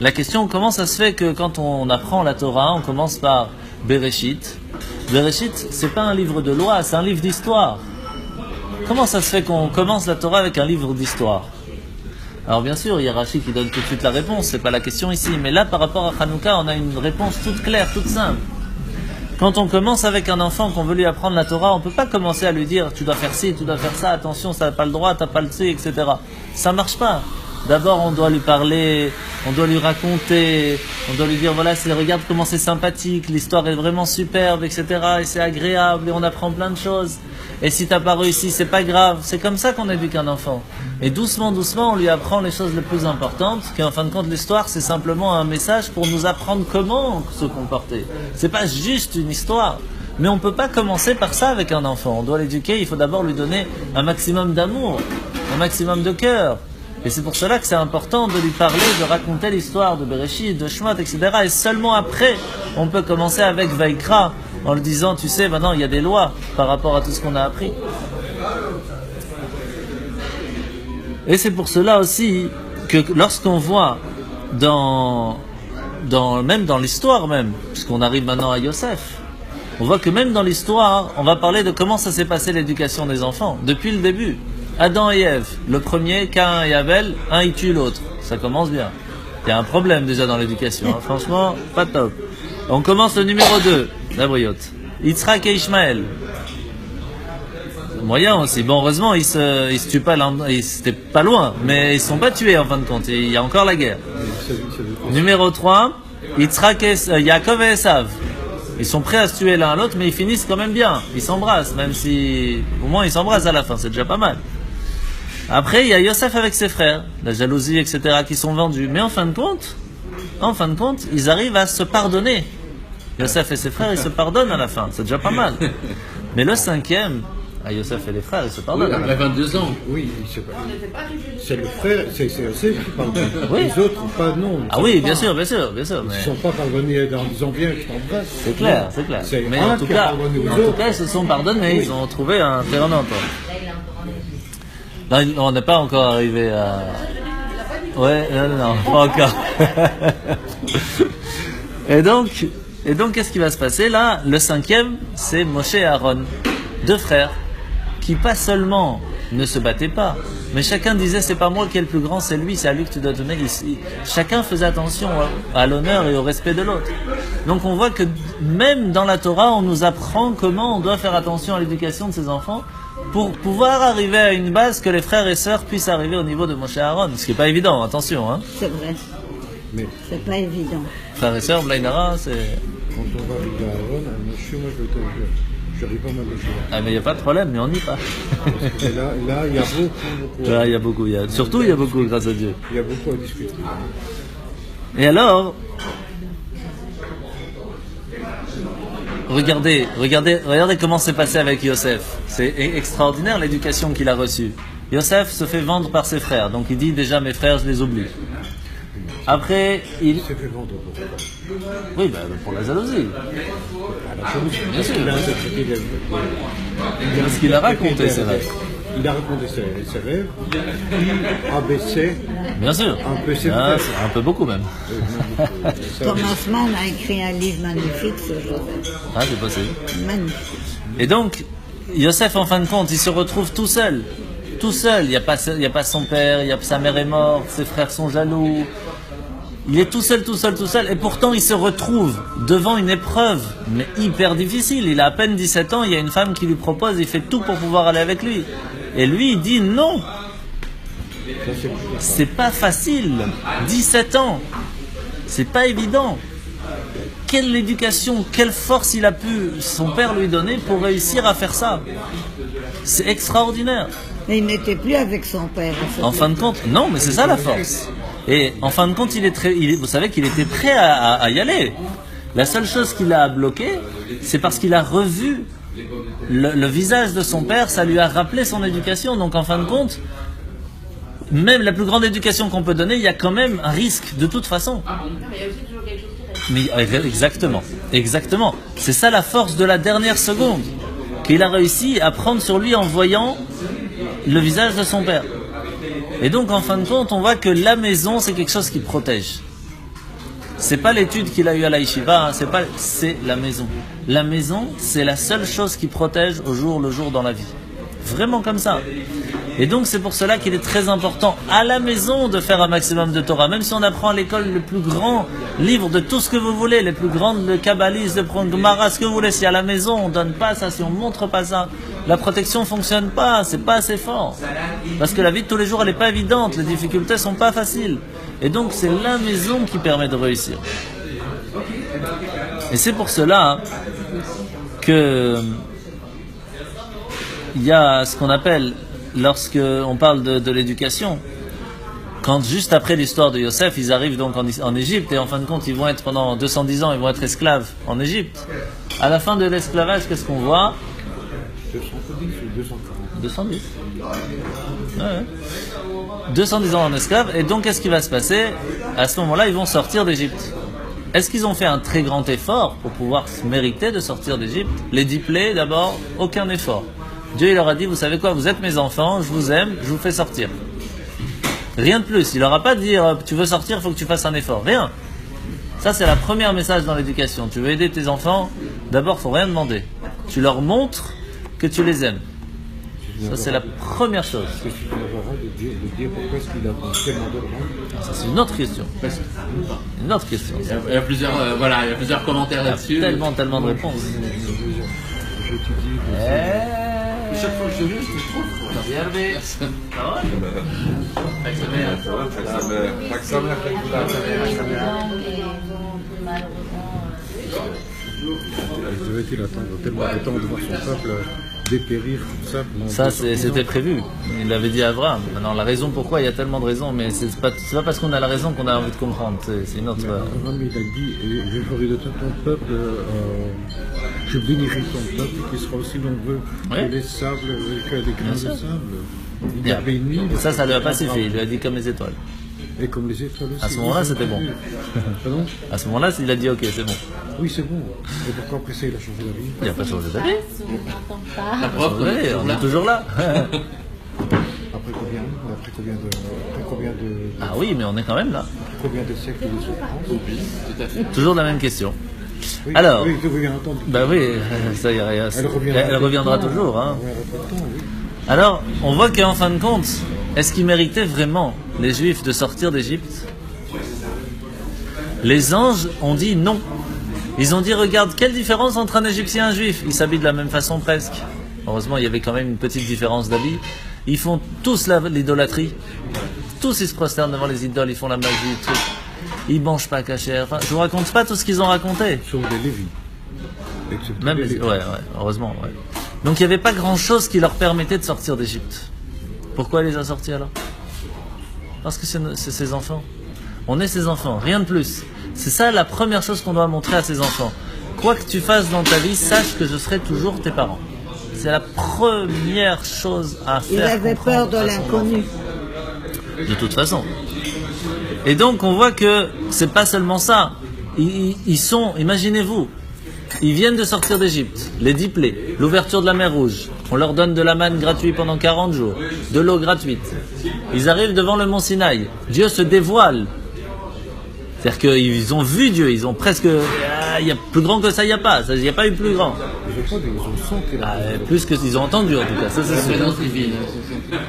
La question, comment ça se fait que quand on apprend la Torah, on commence par Bereshit. Bereshit, c'est pas un livre de loi, c'est un livre d'histoire. Comment ça se fait qu'on commence la Torah avec un livre d'histoire? Alors bien sûr, il y a Rashi qui donne tout de suite la réponse, c'est pas la question ici. Mais là, par rapport à Hanouka, on a une réponse toute claire, toute simple. Quand on commence avec un enfant qu'on veut lui apprendre la Torah, on peut pas commencer à lui dire tu dois faire ci, tu dois faire ça, attention, ça n'a pas le droit, t'as pas le ci, etc. Ça marche pas. D'abord, on doit lui parler, on doit lui raconter, on doit lui dire voilà, regarde comment c'est sympathique, l'histoire est vraiment superbe, etc. Et c'est agréable, et on apprend plein de choses. Et si t'as pas réussi, c'est pas grave. C'est comme ça qu'on éduque un enfant. Et doucement, on lui apprend les choses les plus importantes, qu'en fin de compte, l'histoire, c'est simplement un message pour nous apprendre comment se comporter. C'est pas juste une histoire. Mais on peut pas commencer par ça avec un enfant. On doit l'éduquer, il faut d'abord lui donner un maximum d'amour, un maximum de cœur. Et c'est pour cela que c'est important de lui parler, de raconter l'histoire de Bereshit, de Shemot, etc. Et seulement après, on peut commencer avec Vaikra, en lui disant, tu sais, maintenant il y a des lois par rapport à tout ce qu'on a appris. Et c'est pour cela aussi que lorsqu'on voit même dans l'histoire même, puisqu'on arrive maintenant à Yosef, on voit que même dans l'histoire, on va parler de comment ça s'est passé l'éducation des enfants, depuis le début. Adam et Ève, le premier, Caïn et Abel, un il tue l'autre. Ça commence bien. Il y a un problème déjà dans l'éducation, hein. Franchement, pas top. On commence le numéro 2, la briotte. Yitzhak et Ishmaël. Moyen aussi. Bon, heureusement, ils se tuent pas, c'était pas loin, mais ils sont pas tués en fin de compte. Il y a encore la guerre. Numéro 3, Yaakov et Esav. Ils sont prêts à se tuer l'un à l'autre, mais ils finissent quand même bien. Ils s'embrassent, même si, au moins, ils s'embrassent à la fin. C'est déjà pas mal. Après, il y a Yosef avec ses frères, la jalousie, etc., qui sont vendus. Mais en fin de compte, ils arrivent à se pardonner. Yosef et ses frères, ils se pardonnent à la fin. C'est déjà pas mal. Mais le 5e, Yosef et les frères, ils se pardonnent. Oui, après 22 ans. Oui, c'est le frère, c'est Yosef qui pardonne. Oui. Les autres, pas non. Ah oui, bien sûr. Mais... Ils ne sont pas pardonnés en disant bien que je t'embrasse. C'est clair. Mais en tout cas, ils se sont pardonnés, oui. Ils ont trouvé un terrain d'entente. Non, on n'est pas encore arrivé à... Ouais, non, pas encore. Et donc, qu'est-ce qui va se passer là? Le 5e, c'est Moshe et Aaron, 2 frères, qui pas seulement ne se battaient pas, mais chacun disait c'est pas moi qui est le plus grand, c'est lui, c'est à lui que tu dois donner. Chacun faisait attention à l'honneur et au respect de l'autre. Donc on voit que même dans la Torah, on nous apprend comment on doit faire attention à l'éducation de ses enfants, pour pouvoir arriver à une base que les frères et sœurs puissent arriver au niveau de Moshe et Aaron, ce qui n'est pas évident, attention. Hein. C'est vrai. Mais c'est pas évident. Frères et sœurs, Blainara, c'est... Quand on va arriver à Aaron, Moshe, moi je n'arrive pas à m'attacher. Ah mais il n'y a pas de problème, mais on n'y pas. Là, il y a beaucoup. Là, il y a beaucoup. Surtout, il y a beaucoup, grâce à Dieu. Il y a beaucoup à discuter. Et alors... Regardez comment c'est passé avec Yosef. C'est extraordinaire l'éducation qu'il a reçue. Yosef se fait vendre par ses frères, donc il dit déjà mes frères je les oublie. Après il s'est fait vendre pour... Oui, pour la jalousie. Bien sûr. Parce qu'il a raconté ses rêves. Il a raconté ses rêves, il a baissé. Bien sûr. Un peu beaucoup même. Thomas Mann a écrit un livre magnifique sur Joseph. Ah, c'est possible. Magnifique. Et donc, Yosef, en fin de compte, il se retrouve tout seul. Tout seul. Il n'y a pas son père, sa mère est morte, ses frères sont jaloux. Il est tout seul. Et pourtant, il se retrouve devant une épreuve, mais hyper difficile. Il a à peine 17 ans, il y a une femme qui lui propose, il fait tout pour pouvoir aller avec lui. Et lui, il dit non. C'est pas facile. 17 ans. C'est pas évident. Quelle éducation, quelle force il a pu, son père lui donner pour réussir à faire ça. C'est extraordinaire. Mais il n'était plus avec son père. En fin de compte, non, mais c'est ça la force. Et en fin de compte, vous savez qu'il était prêt à y aller. La seule chose qui l'a bloqué, c'est parce qu'il a revu le visage de son père, ça lui a rappelé son éducation. Donc en fin de compte, même la plus grande éducation qu'on peut donner, il y a quand même un risque de toute façon. Mais exactement. C'est ça la force de la dernière seconde, qu'il a réussi à prendre sur lui en voyant le visage de son père. Et donc en fin de compte, on voit que la maison, c'est quelque chose qui protège. C'est pas l'étude qu'il a eue à la yeshiva, hein, c'est la maison. La maison, c'est la seule chose qui protège au jour le jour dans la vie. Vraiment comme ça. Et donc c'est pour cela qu'il est très important à la maison de faire un maximum de Torah. Même si on apprend à l'école le plus grand livre de tout ce que vous voulez, les plus grandes, le Kabbaliste, le Gemara, ce que vous voulez, si à la maison on donne pas ça, si on montre pas ça, la protection fonctionne pas, c'est pas assez fort. Parce que la vie de tous les jours elle est pas évidente, les difficultés sont pas faciles. Et donc c'est la maison qui permet de réussir. Et c'est pour cela que il y a ce qu'on appelle, lorsque on parle de l'éducation, quand juste après l'histoire de Yosef, ils arrivent donc en Égypte et en fin de compte ils vont être pendant 210 ans, ils vont être esclaves en Égypte. À la fin de l'esclavage, qu'est-ce qu'on voit? 210. Ouais. 210 ans en esclave. Et donc qu'est-ce qui va se passer? À ce moment-là, ils vont sortir d'Égypte. Est-ce qu'ils ont fait un très grand effort pour pouvoir se mériter de sortir d'Égypte? Les 10 plaies, d'abord, aucun effort. Dieu il leur a dit, vous savez quoi, vous êtes mes enfants, je vous aime, je vous fais sortir. Rien de plus. Il leur a pas dit, tu veux sortir, il faut que tu fasses un effort. Rien. Ça c'est la première message dans l'éducation. Tu veux aider tes enfants, d'abord il faut rien demander. Tu leur montres que tu les aimes. Ça c'est la première chose. De dire pourquoi est-ce qu'il a tellement d'argent. Ça c'est une autre question. Une autre question. Il y a plusieurs commentaires là-dessus. Tellement de réponses. Chaque fois que je viens, je trouve. Devait-il attendre tellement de temps de voir son peuple dépérir comme ça? Ça, c'était prévu. Il l'avait dit à Abraham. Maintenant, la raison pourquoi, il y a tellement de raisons, mais c'est pas parce qu'on a la raison qu'on a envie de comprendre. C'est une autre. Abraham, il a dit, je ferai de ton peuple, je bénirai ton peuple qui sera aussi nombreux que les sables, que les grains de sable. Il a béni. Ça lui a pas suffi. Il lui a dit comme les étoiles. Et comme les étoiles aussi. À ce moment-là, c'était bon. Pardon? À ce moment-là, il a dit ok, c'est bon. Oui, c'est bon. Et pourquoi après ça, il a changé d'avis? Il n'a pas changé d'avis. La preuve, on est toujours là. Après combien de... Ah oui, mais on est quand même là. Après combien de siècles de souffrance? oui, tout à fait. Toujours la même question. Oui, alors, oui, bien entendu. Bah oui, ça y a, elle reviendra toujours. Hein. Alors, on voit qu'en fin de compte, est-ce qu'ils méritaient vraiment, les Juifs, de sortir d'Égypte? Les anges ont dit non. Ils ont dit, regarde, quelle différence entre un Égyptien et un Juif? Ils s'habillent de la même façon presque. Heureusement, il y avait quand même une petite différence d'habits. Ils font tous l'idolâtrie. Tous ils se prosternent devant les idoles, ils font la magie, tout. Ils mangent pas cachère. Enfin, je vous raconte pas tout ce qu'ils ont raconté. Sauf des Lévis. Même ouais, heureusement, ouais. Donc il n'y avait pas grand-chose qui leur permettait de sortir d'Égypte. Pourquoi il les a sortis alors? Parce que c'est ses enfants. On est ses enfants, rien de plus. C'est ça la première chose qu'on doit montrer à ses enfants. Quoi que tu fasses dans ta vie, sache que je serai toujours tes parents. C'est la première chose à faire. Il avait peur de l'inconnu. De toute façon. Et donc on voit que c'est pas seulement ça. Ils sont, imaginez-vous, ils viennent de sortir d'Égypte, les 10 plaies, l'ouverture de la mer Rouge. On leur donne de la manne gratuite pendant 40 jours, de l'eau gratuite. Ils arrivent devant le mont Sinaï. Dieu se dévoile. C'est-à-dire qu'ils ont vu Dieu, ils ont presque... Il y a plus grand que ça, il n'y a pas. Il n'y a pas eu plus grand. Plus que ils ont entendu en tout cas. Ça, c'est sûr.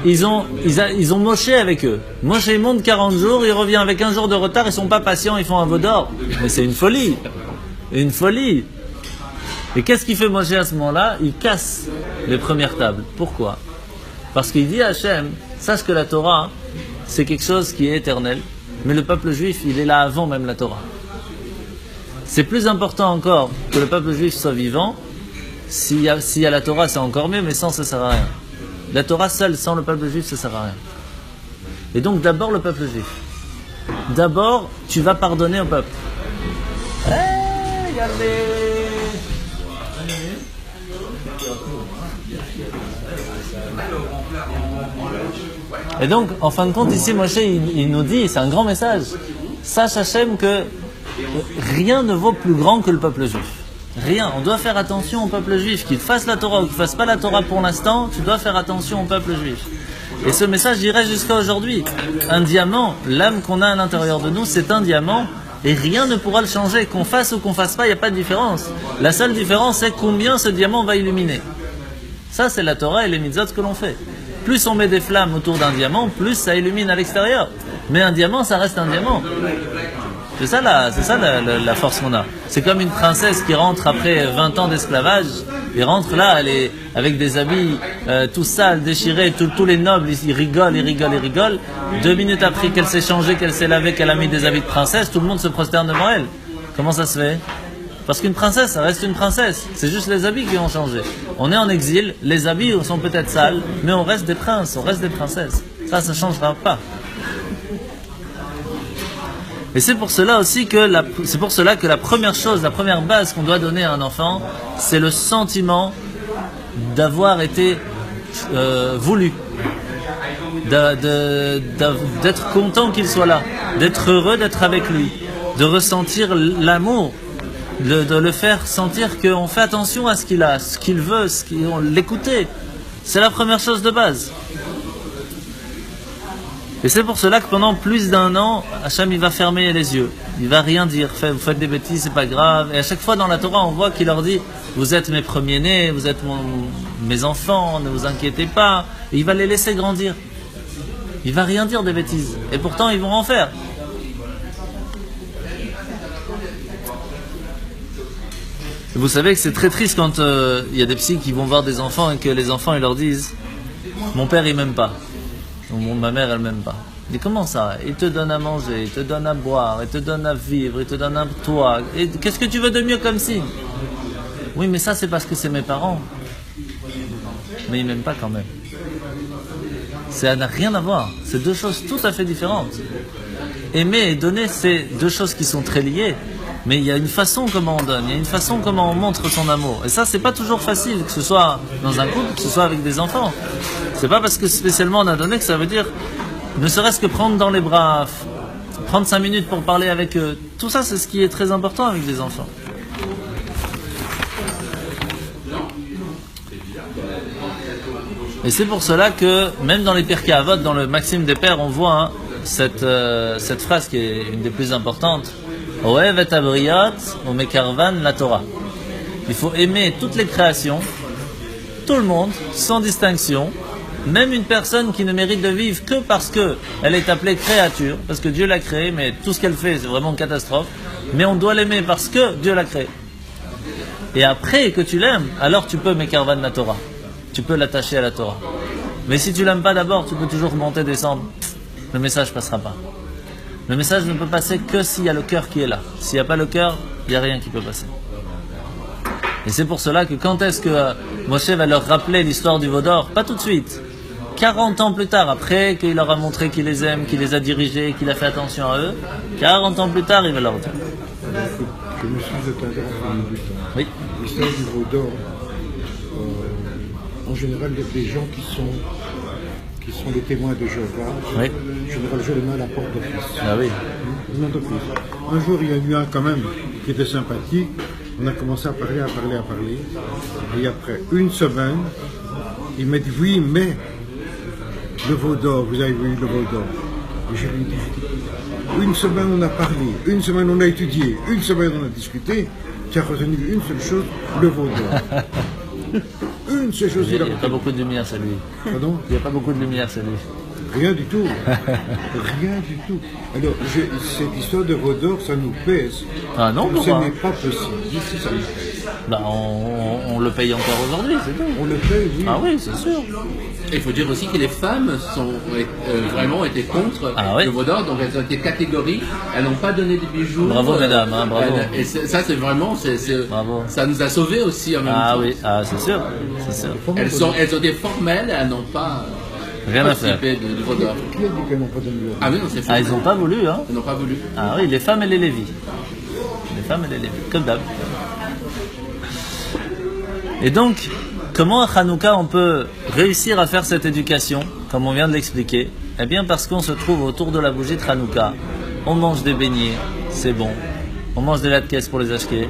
Ils ont Moshe avec eux. Moshe il monte 40 jours, il revient avec un jour de retard, ils sont pas patients, ils font un veau d'or. Mais c'est une folie. Une folie. Et qu'est-ce qu'il fait Moshe à ce moment-là? Il casse les premières tables. Pourquoi? Parce qu'il dit à Hachem, sache que la Torah, c'est quelque chose qui est éternel. Mais le peuple juif, il est là avant même la Torah. C'est plus important encore que le peuple juif soit vivant. S'il y a la Torah, c'est encore mieux, mais sans, ça ne sert à rien. La Torah seule, sans le peuple juif, ça ne sert à rien. Et donc d'abord le peuple juif. D'abord, tu vas pardonner au peuple. Et donc, en fin de compte, ici, Moshe, il nous dit, c'est un grand message. Sache Hachem que rien ne vaut plus grand que le peuple juif. Rien. On doit faire attention au peuple juif. Qu'il fasse la Torah ou qu'il ne fasse pas la Torah pour l'instant, tu dois faire attention au peuple juif. Et ce message irait jusqu'à aujourd'hui. Un diamant, l'âme qu'on a à l'intérieur de nous, c'est un diamant. Et rien ne pourra le changer. Qu'on fasse ou qu'on fasse pas, il n'y a pas de différence. La seule différence, c'est combien ce diamant va illuminer. Ça, c'est la Torah et les mitzvot que l'on fait. Plus on met des flammes autour d'un diamant, plus ça illumine à l'extérieur. Mais un diamant, ça reste un diamant. C'est ça la force qu'on a. C'est comme une princesse qui rentre après 20 ans d'esclavage. Elle rentre là, elle est avec des habits tout sales, déchirés, tous les nobles, ils rigolent. 2 minutes après qu'elle s'est changée, qu'elle s'est lavée, qu'elle a mis des habits de princesse, tout le monde se prosterne devant elle. Comment ça se fait ? Parce qu'une princesse, ça reste une princesse. C'est juste les habits qui ont changé. On est en exil, les habits sont peut-être sales, mais on reste des princes, on reste des princesses. Ça ne changera pas. Et c'est pour cela aussi que la première chose, la première base qu'on doit donner à un enfant, c'est le sentiment d'avoir été voulu, d'être content qu'il soit là, d'être heureux d'être avec lui, de ressentir l'amour, de le faire sentir qu'on fait attention à ce qu'il a, ce qu'il veut, l'écouter. C'est la première chose de base. Et c'est pour cela que pendant plus d'1 an, Hachem il va fermer les yeux. Il va rien dire. Vous faites des bêtises, c'est pas grave. Et à chaque fois dans la Torah, on voit qu'il leur dit vous êtes mes premiers-nés, vous êtes mes enfants, ne vous inquiétez pas. Et il va les laisser grandir. Il va rien dire des bêtises. Et pourtant, ils vont en faire. Et vous savez que c'est très triste quand il y a des psys qui vont voir des enfants et que les enfants ils leur disent mon père il m'aime pas. Ma mère, elle m'aime pas. Mais comment ça ? Il te donne à manger, il te donne à boire, il te donne à vivre, il te donne un toit. Et qu'est-ce que tu veux de mieux comme signe ? Oui, mais ça, c'est parce que c'est mes parents. Mais ils m'aiment pas quand même. Ça n'a rien à voir. C'est 2 choses tout à fait différentes. Aimer et donner, c'est 2 choses qui sont très liées. Mais il y a une façon comment on donne, il y a une façon comment on montre son amour. Et ça, c'est pas toujours facile, que ce soit dans un couple, que ce soit avec des enfants. C'est pas parce que spécialement on a donné que ça veut dire, ne serait-ce que prendre dans les bras, prendre 5 minutes pour parler avec eux. Tout ça, c'est ce qui est très important avec des enfants. Et c'est pour cela que, même dans les Pirkei Avot, dans le Maxime des Pères, on voit cette phrase qui est une des plus importantes. Oev et abriot ou mekarvan la Torah. Il faut aimer toutes les créations, tout le monde, sans distinction, même une personne qui ne mérite de vivre que parce qu'elle est appelée créature, parce que Dieu l'a créée, mais tout ce qu'elle fait, c'est vraiment une catastrophe. Mais on doit l'aimer parce que Dieu l'a créée. Et après que tu l'aimes, alors tu peux mekarvan la Torah. Tu peux l'attacher à la Torah. Mais si tu l'aimes pas d'abord, tu peux toujours monter, descendre. Le message passera pas. Le message ne peut passer que s'il y a le cœur qui est là. S'il n'y a pas le cœur, il n'y a rien qui peut passer. Et c'est pour cela que quand est-ce que Moshe va leur rappeler l'histoire du veau d'or ? Pas tout de suite. 40 ans plus tard, après qu'il leur a montré qu'il les aime, qu'il les a dirigés, qu'il a fait attention à eux, 40 ans plus tard, il va leur dire. Je me suis interrompu du temps. Oui. L'histoire du veau d'or, en général, il y a des gens qui sont les témoins de Jéhovah. Oui. En général, je les mets à la porte d'office. Ah oui. Non d'office. Un jour, il y a eu un quand même qui était sympathique. On a commencé à parler. Et après 1 semaine, il m'a dit oui, mais le veau d'or, vous avez vu le veau d'or. Et je lui ai dit 1 semaine on a parlé, 1 semaine on a étudié, 1 semaine on a discuté. Tu as retenu une seule chose, le veau d'or. Une seule chose. Il n'y a pas beaucoup de lumière, c'est lui. Pardon ? Il n'y a pas beaucoup de lumière, c'est lui. Rien du tout. Rien du tout. Alors, cette histoire de Rodor, ça nous pèse. Ah non, ce pourquoi? n'est pas possible. Ici, ça nous pèse. Bah, on le paye encore aujourd'hui, c'est tout. On le paye, oui. Ah oui, c'est sûr. Il faut dire aussi que les femmes sont vraiment été contre le Vaudor, donc elles ont été catégories, elles n'ont pas donné des bijoux. Bravo mesdames, hein, bravo. Et ça c'est vraiment, ça nous a sauvés aussi en même temps. Ah oui, c'est sûr, c'est sûr. Elles ont été formelles, elles n'ont pas rien à faire du Vaudor. Qui a dit qu'elles n'ont pas donné le Ah oui, non, c'est faux. Ah, ils n'ont pas voulu, hein. Ils n'ont pas voulu. Ah oui, les femmes et les lévis. Les femmes et les lévis, comme d'hab. Et donc, comment à Hanouka on peut réussir à faire cette éducation, comme on vient de l'expliquer? Eh bien parce qu'on se trouve autour de la bougie de Hanouka, on mange des beignets, c'est bon, on mange des latkes pour les acheter,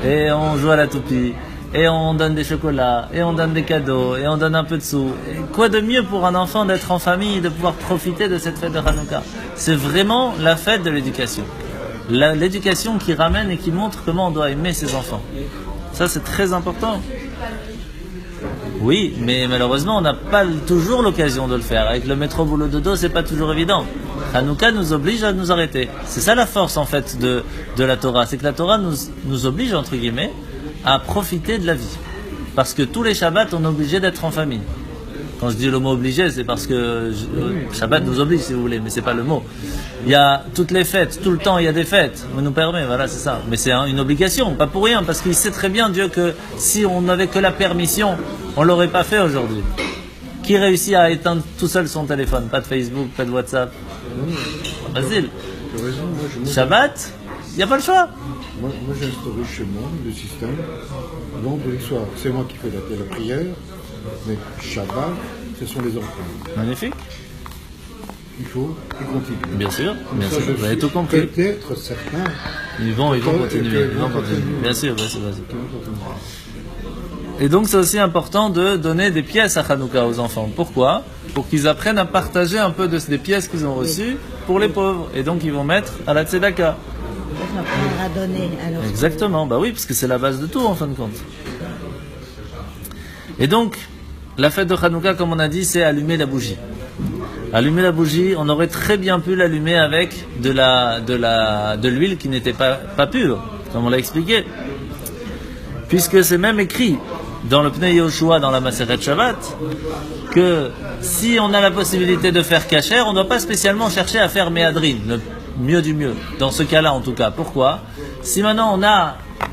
et on joue à la toupie, et on donne des chocolats, et on donne des cadeaux, et on donne un peu de sous. Et quoi de mieux pour un enfant d'être en famille et de pouvoir profiter de cette fête de Hanouka? C'est vraiment la fête de l'éducation. L'éducation qui ramène et qui montre comment on doit aimer ses enfants. Ça c'est très important. Oui, mais malheureusement, on n'a pas toujours l'occasion de le faire. Avec le métro boulot dodo, c'est pas toujours évident. Hanouka nous oblige à nous arrêter. C'est ça la force, en fait, de la Torah. C'est que la Torah nous oblige, entre guillemets, à profiter de la vie. Parce que tous les Shabbats, on est obligé d'être en famille. Quand je dis le mot obligé, c'est parce que Shabbat nous oblige, si vous voulez, mais c'est pas le mot. Il y a toutes les fêtes, tout le temps il y a des fêtes, on nous permet, voilà, c'est ça. Mais c'est une obligation, pas pour rien, parce qu'il sait très bien, Dieu, que si on n'avait que la permission, on l'aurait pas fait aujourd'hui. Qui réussit à éteindre tout seul son téléphone? Pas de Facebook, pas de WhatsApp. Facile. Shabbat, il n'y a pas le choix. Moi j'ai instauré chez moi le système. Vendredi soir, c'est moi qui fais la prière, mais Shabbat, ce sont les enfants. Magnifique. Il faut qu'ils continuent. Bien sûr, bien sûr. Je Vous avez tout compris. Peut-être certains. Ils vont continuer. Bien sûr, bien sûr. Et donc c'est aussi important de donner des pièces à Hanouka aux enfants. Pourquoi? Pour qu'ils apprennent à partager un peu des pièces qu'ils ont reçues pour les pauvres. Et donc ils vont mettre à la tzedaka. À donner. Alors. Exactement, bah oui, parce que c'est la base de tout en fin de compte. Et donc, la fête de Hanouka, comme on a dit, c'est allumer la bougie. Allumer la bougie, on aurait très bien pu l'allumer avec de l'huile qui n'était pas pure, comme on l'a expliqué. Puisque c'est même écrit dans le Pnei Yehoshua, dans la Maseret Shabbat, que si on a la possibilité de faire kasher, on ne doit pas spécialement chercher à faire méadrin, le mieux du mieux, dans ce cas-là en tout cas. Pourquoi? Si maintenant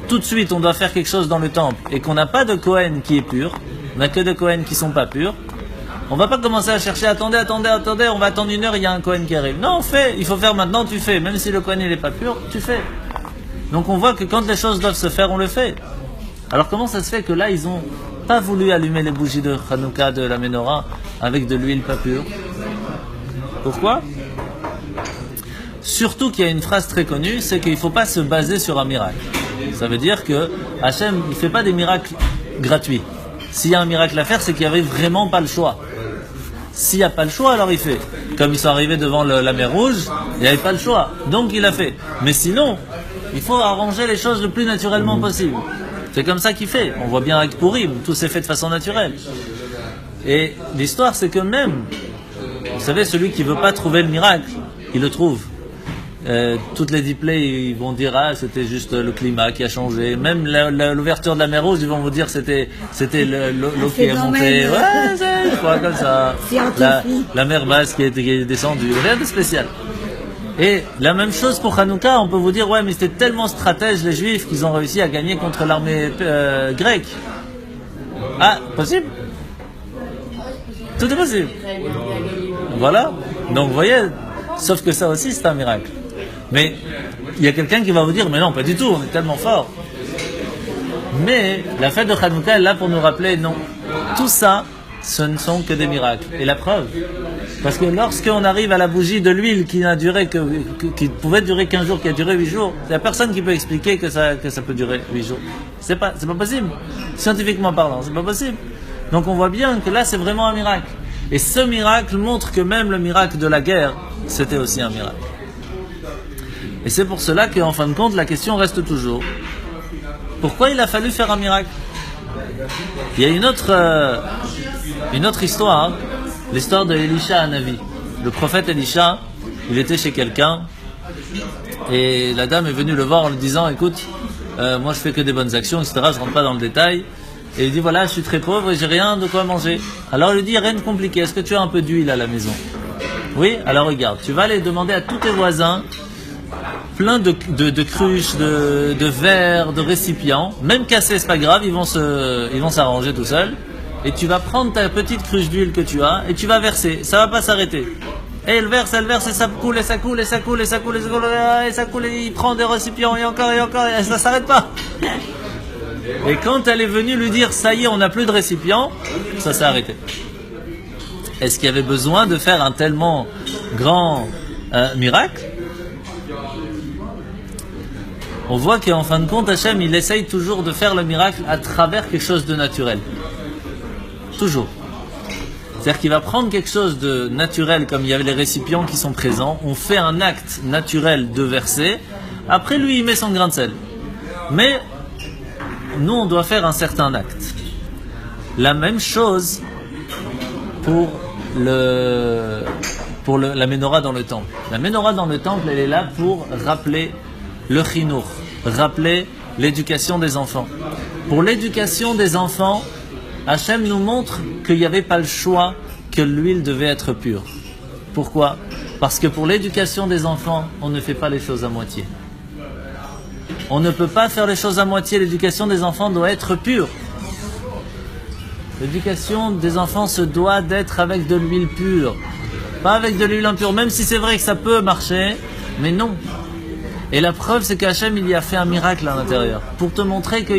tout de suite on doit faire quelque chose dans le temple et qu'on n'a pas de Kohen qui est pur, on n'a que de Kohen qui sont pas purs, on va pas commencer à chercher, attendez, on va attendre 1 heure, il y a un Kohen qui arrive. Non, on fait, il faut faire maintenant, tu fais. Même si le Kohen il est pas pur, tu fais. Donc on voit que quand les choses doivent se faire, on le fait. Alors comment ça se fait que là, ils ont pas voulu allumer les bougies de Hanouka, de la Menorah, avec de l'huile pas pure? Pourquoi? Surtout qu'il y a une phrase très connue, c'est qu'il ne faut pas se baser sur un miracle. Ça veut dire que Hachem, il ne fait pas des miracles gratuits. S'il y a un miracle à faire, c'est qu'il n'y avait vraiment pas le choix. S'il n'y a pas le choix, alors il fait. Comme ils sont arrivés devant la mer Rouge, il n'y avait pas le choix. Donc il a fait. Mais sinon, il faut arranger les choses le plus naturellement possible. C'est comme ça qu'il fait. On voit bien avec Purim, tout s'est fait de façon naturelle. Et l'histoire, c'est que même, vous savez, celui qui ne veut pas trouver le miracle, il le trouve. Toutes les displays, ils vont dire c'était juste le climat qui a changé. Même l'ouverture de la mer Rouge, ils vont vous dire c'était l'eau qui est montée. Ouais, c'est quoi comme ça. La mer basse qui est descendue. Rien de spécial. Et la même chose pour Hanouka, on peut vous dire ouais, mais c'était tellement stratège les Juifs qu'ils ont réussi à gagner contre l'armée grecque. Ah, possible. Tout est possible. Voilà. Donc vous voyez, sauf que ça aussi c'est un miracle. Mais il y a quelqu'un qui va vous dire mais non, pas du tout, on est tellement fort. Mais la fête de Hanouka est là pour nous rappeler non, tout ça ce ne sont que des miracles. Et la preuve, parce que lorsqu'on arrive à la bougie de l'huile qui pouvait durer 15 jours, qui a duré 8 jours, il n'y a personne qui peut expliquer que ça peut durer 8 jours. C'est pas possible. Scientifiquement parlant, c'est pas possible. Donc on voit bien que là c'est vraiment un miracle. Et ce miracle montre que même le miracle de la guerre, c'était aussi un miracle. Et c'est pour cela qu'en fin de compte, la question reste toujours, pourquoi il a fallu faire un miracle? Il y a une autre histoire, l'histoire de Elisha Hanavi. Le prophète Elisha, il était chez quelqu'un et la dame est venue le voir en lui disant, écoute, moi je fais que des bonnes actions, etc. Je rentre pas dans le détail. Et il dit, voilà, je suis très pauvre et j'ai rien de quoi manger. Alors il lui dit, rien de compliqué, est-ce que tu as un peu d'huile à la maison? Oui, alors regarde, tu vas aller demander à tous tes voisins plein de cruches, de verres, de récipients, même cassés, c'est pas grave, ils vont s'arranger tout seuls. Et tu vas prendre ta petite cruche d'huile que tu as et tu vas verser, ça va pas s'arrêter. Et elle verse et ça coule, et ça coule, et ça coule, et ça coule, et ça coule, et ça coule, et il prend des récipients, et encore, et ça s'arrête pas. Et quand elle est venue lui dire, ça y est, on n'a plus de récipients, ça s'est arrêté. Est-ce qu'il y avait besoin de faire un tellement grand miracle? On voit qu'en fin de compte, Hachem, il essaye toujours de faire le miracle à travers quelque chose de naturel. Toujours. C'est-à-dire qu'il va prendre quelque chose de naturel, comme il y avait les récipients qui sont présents, on fait un acte naturel de verser, après lui, il met son grain de sel. Mais nous, on doit faire un certain acte. La même chose pour la menorah dans le temple. La menorah dans le temple, elle est là pour rappeler le chinour, rappeler l'éducation des enfants. Pour l'éducation des enfants, Hachem nous montre qu'il n'y avait pas le choix, que l'huile devait être pure. Pourquoi? Parce que pour l'éducation des enfants, on ne fait pas les choses à moitié. On ne peut pas faire les choses à moitié, l'éducation des enfants doit être pure. L'éducation des enfants se doit d'être avec de l'huile pure, pas avec de l'huile impure, même si c'est vrai que ça peut marcher, mais non. Et la preuve, c'est qu'Hachem, il y a fait un miracle à l'intérieur, pour te montrer que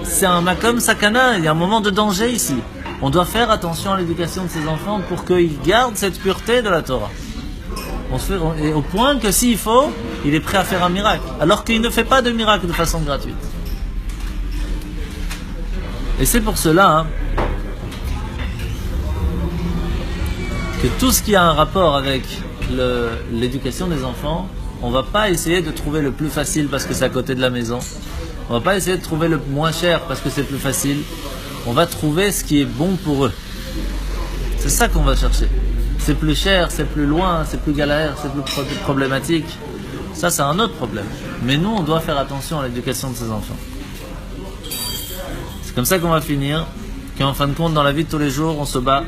c'est un makom sakana, il y a un moment de danger ici. On doit faire attention à l'éducation de ses enfants pour qu'ils gardent cette pureté de la Torah. Et au point que s'il faut, il est prêt à faire un miracle, alors qu'il ne fait pas de miracle de façon gratuite. Et c'est pour cela que tout ce qui a un rapport avec l'éducation des enfants, on ne va pas essayer de trouver le plus facile parce que c'est à côté de la maison. On ne va pas essayer de trouver le moins cher parce que c'est plus facile. On va trouver ce qui est bon pour eux. C'est ça qu'on va chercher. C'est plus cher, c'est plus loin, c'est plus galère, c'est plus problématique. Ça, c'est un autre problème. Mais nous, on doit faire attention à l'éducation de ces enfants. C'est comme ça qu'on va finir, qu'en fin de compte, dans la vie de tous les jours, on se bat.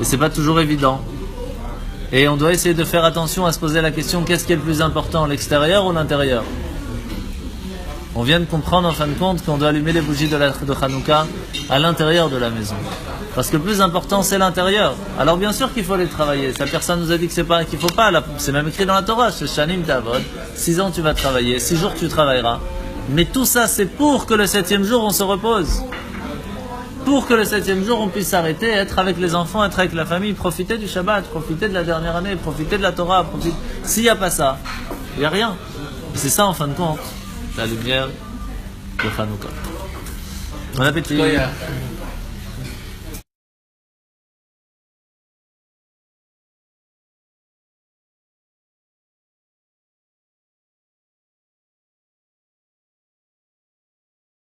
Et c'est pas toujours évident. Et on doit essayer de faire attention à se poser la question, qu'est-ce qui est le plus important, l'extérieur ou l'intérieur? On vient de comprendre en fin de compte qu'on doit allumer les bougies de Hanouka à l'intérieur de la maison. Parce que le plus important, c'est l'intérieur. Alors bien sûr qu'il faut aller travailler. Ça, personne nous a dit que c'est pas, qu'il faut pas. C'est même écrit dans la Torah, chez Shanim Tavod. 6 ans tu vas travailler, 6 jours tu travailleras. Mais tout ça, c'est pour que le 7e jour, on se repose. Pour que le 7e jour, on puisse s'arrêter, être avec les enfants, être avec la famille, profiter du Shabbat, profiter de la dernière année, profiter de la Torah. S'il n'y a pas ça, il n'y a rien. Et c'est ça, en fin de compte, la lumière de Hanouka. Bon appétit.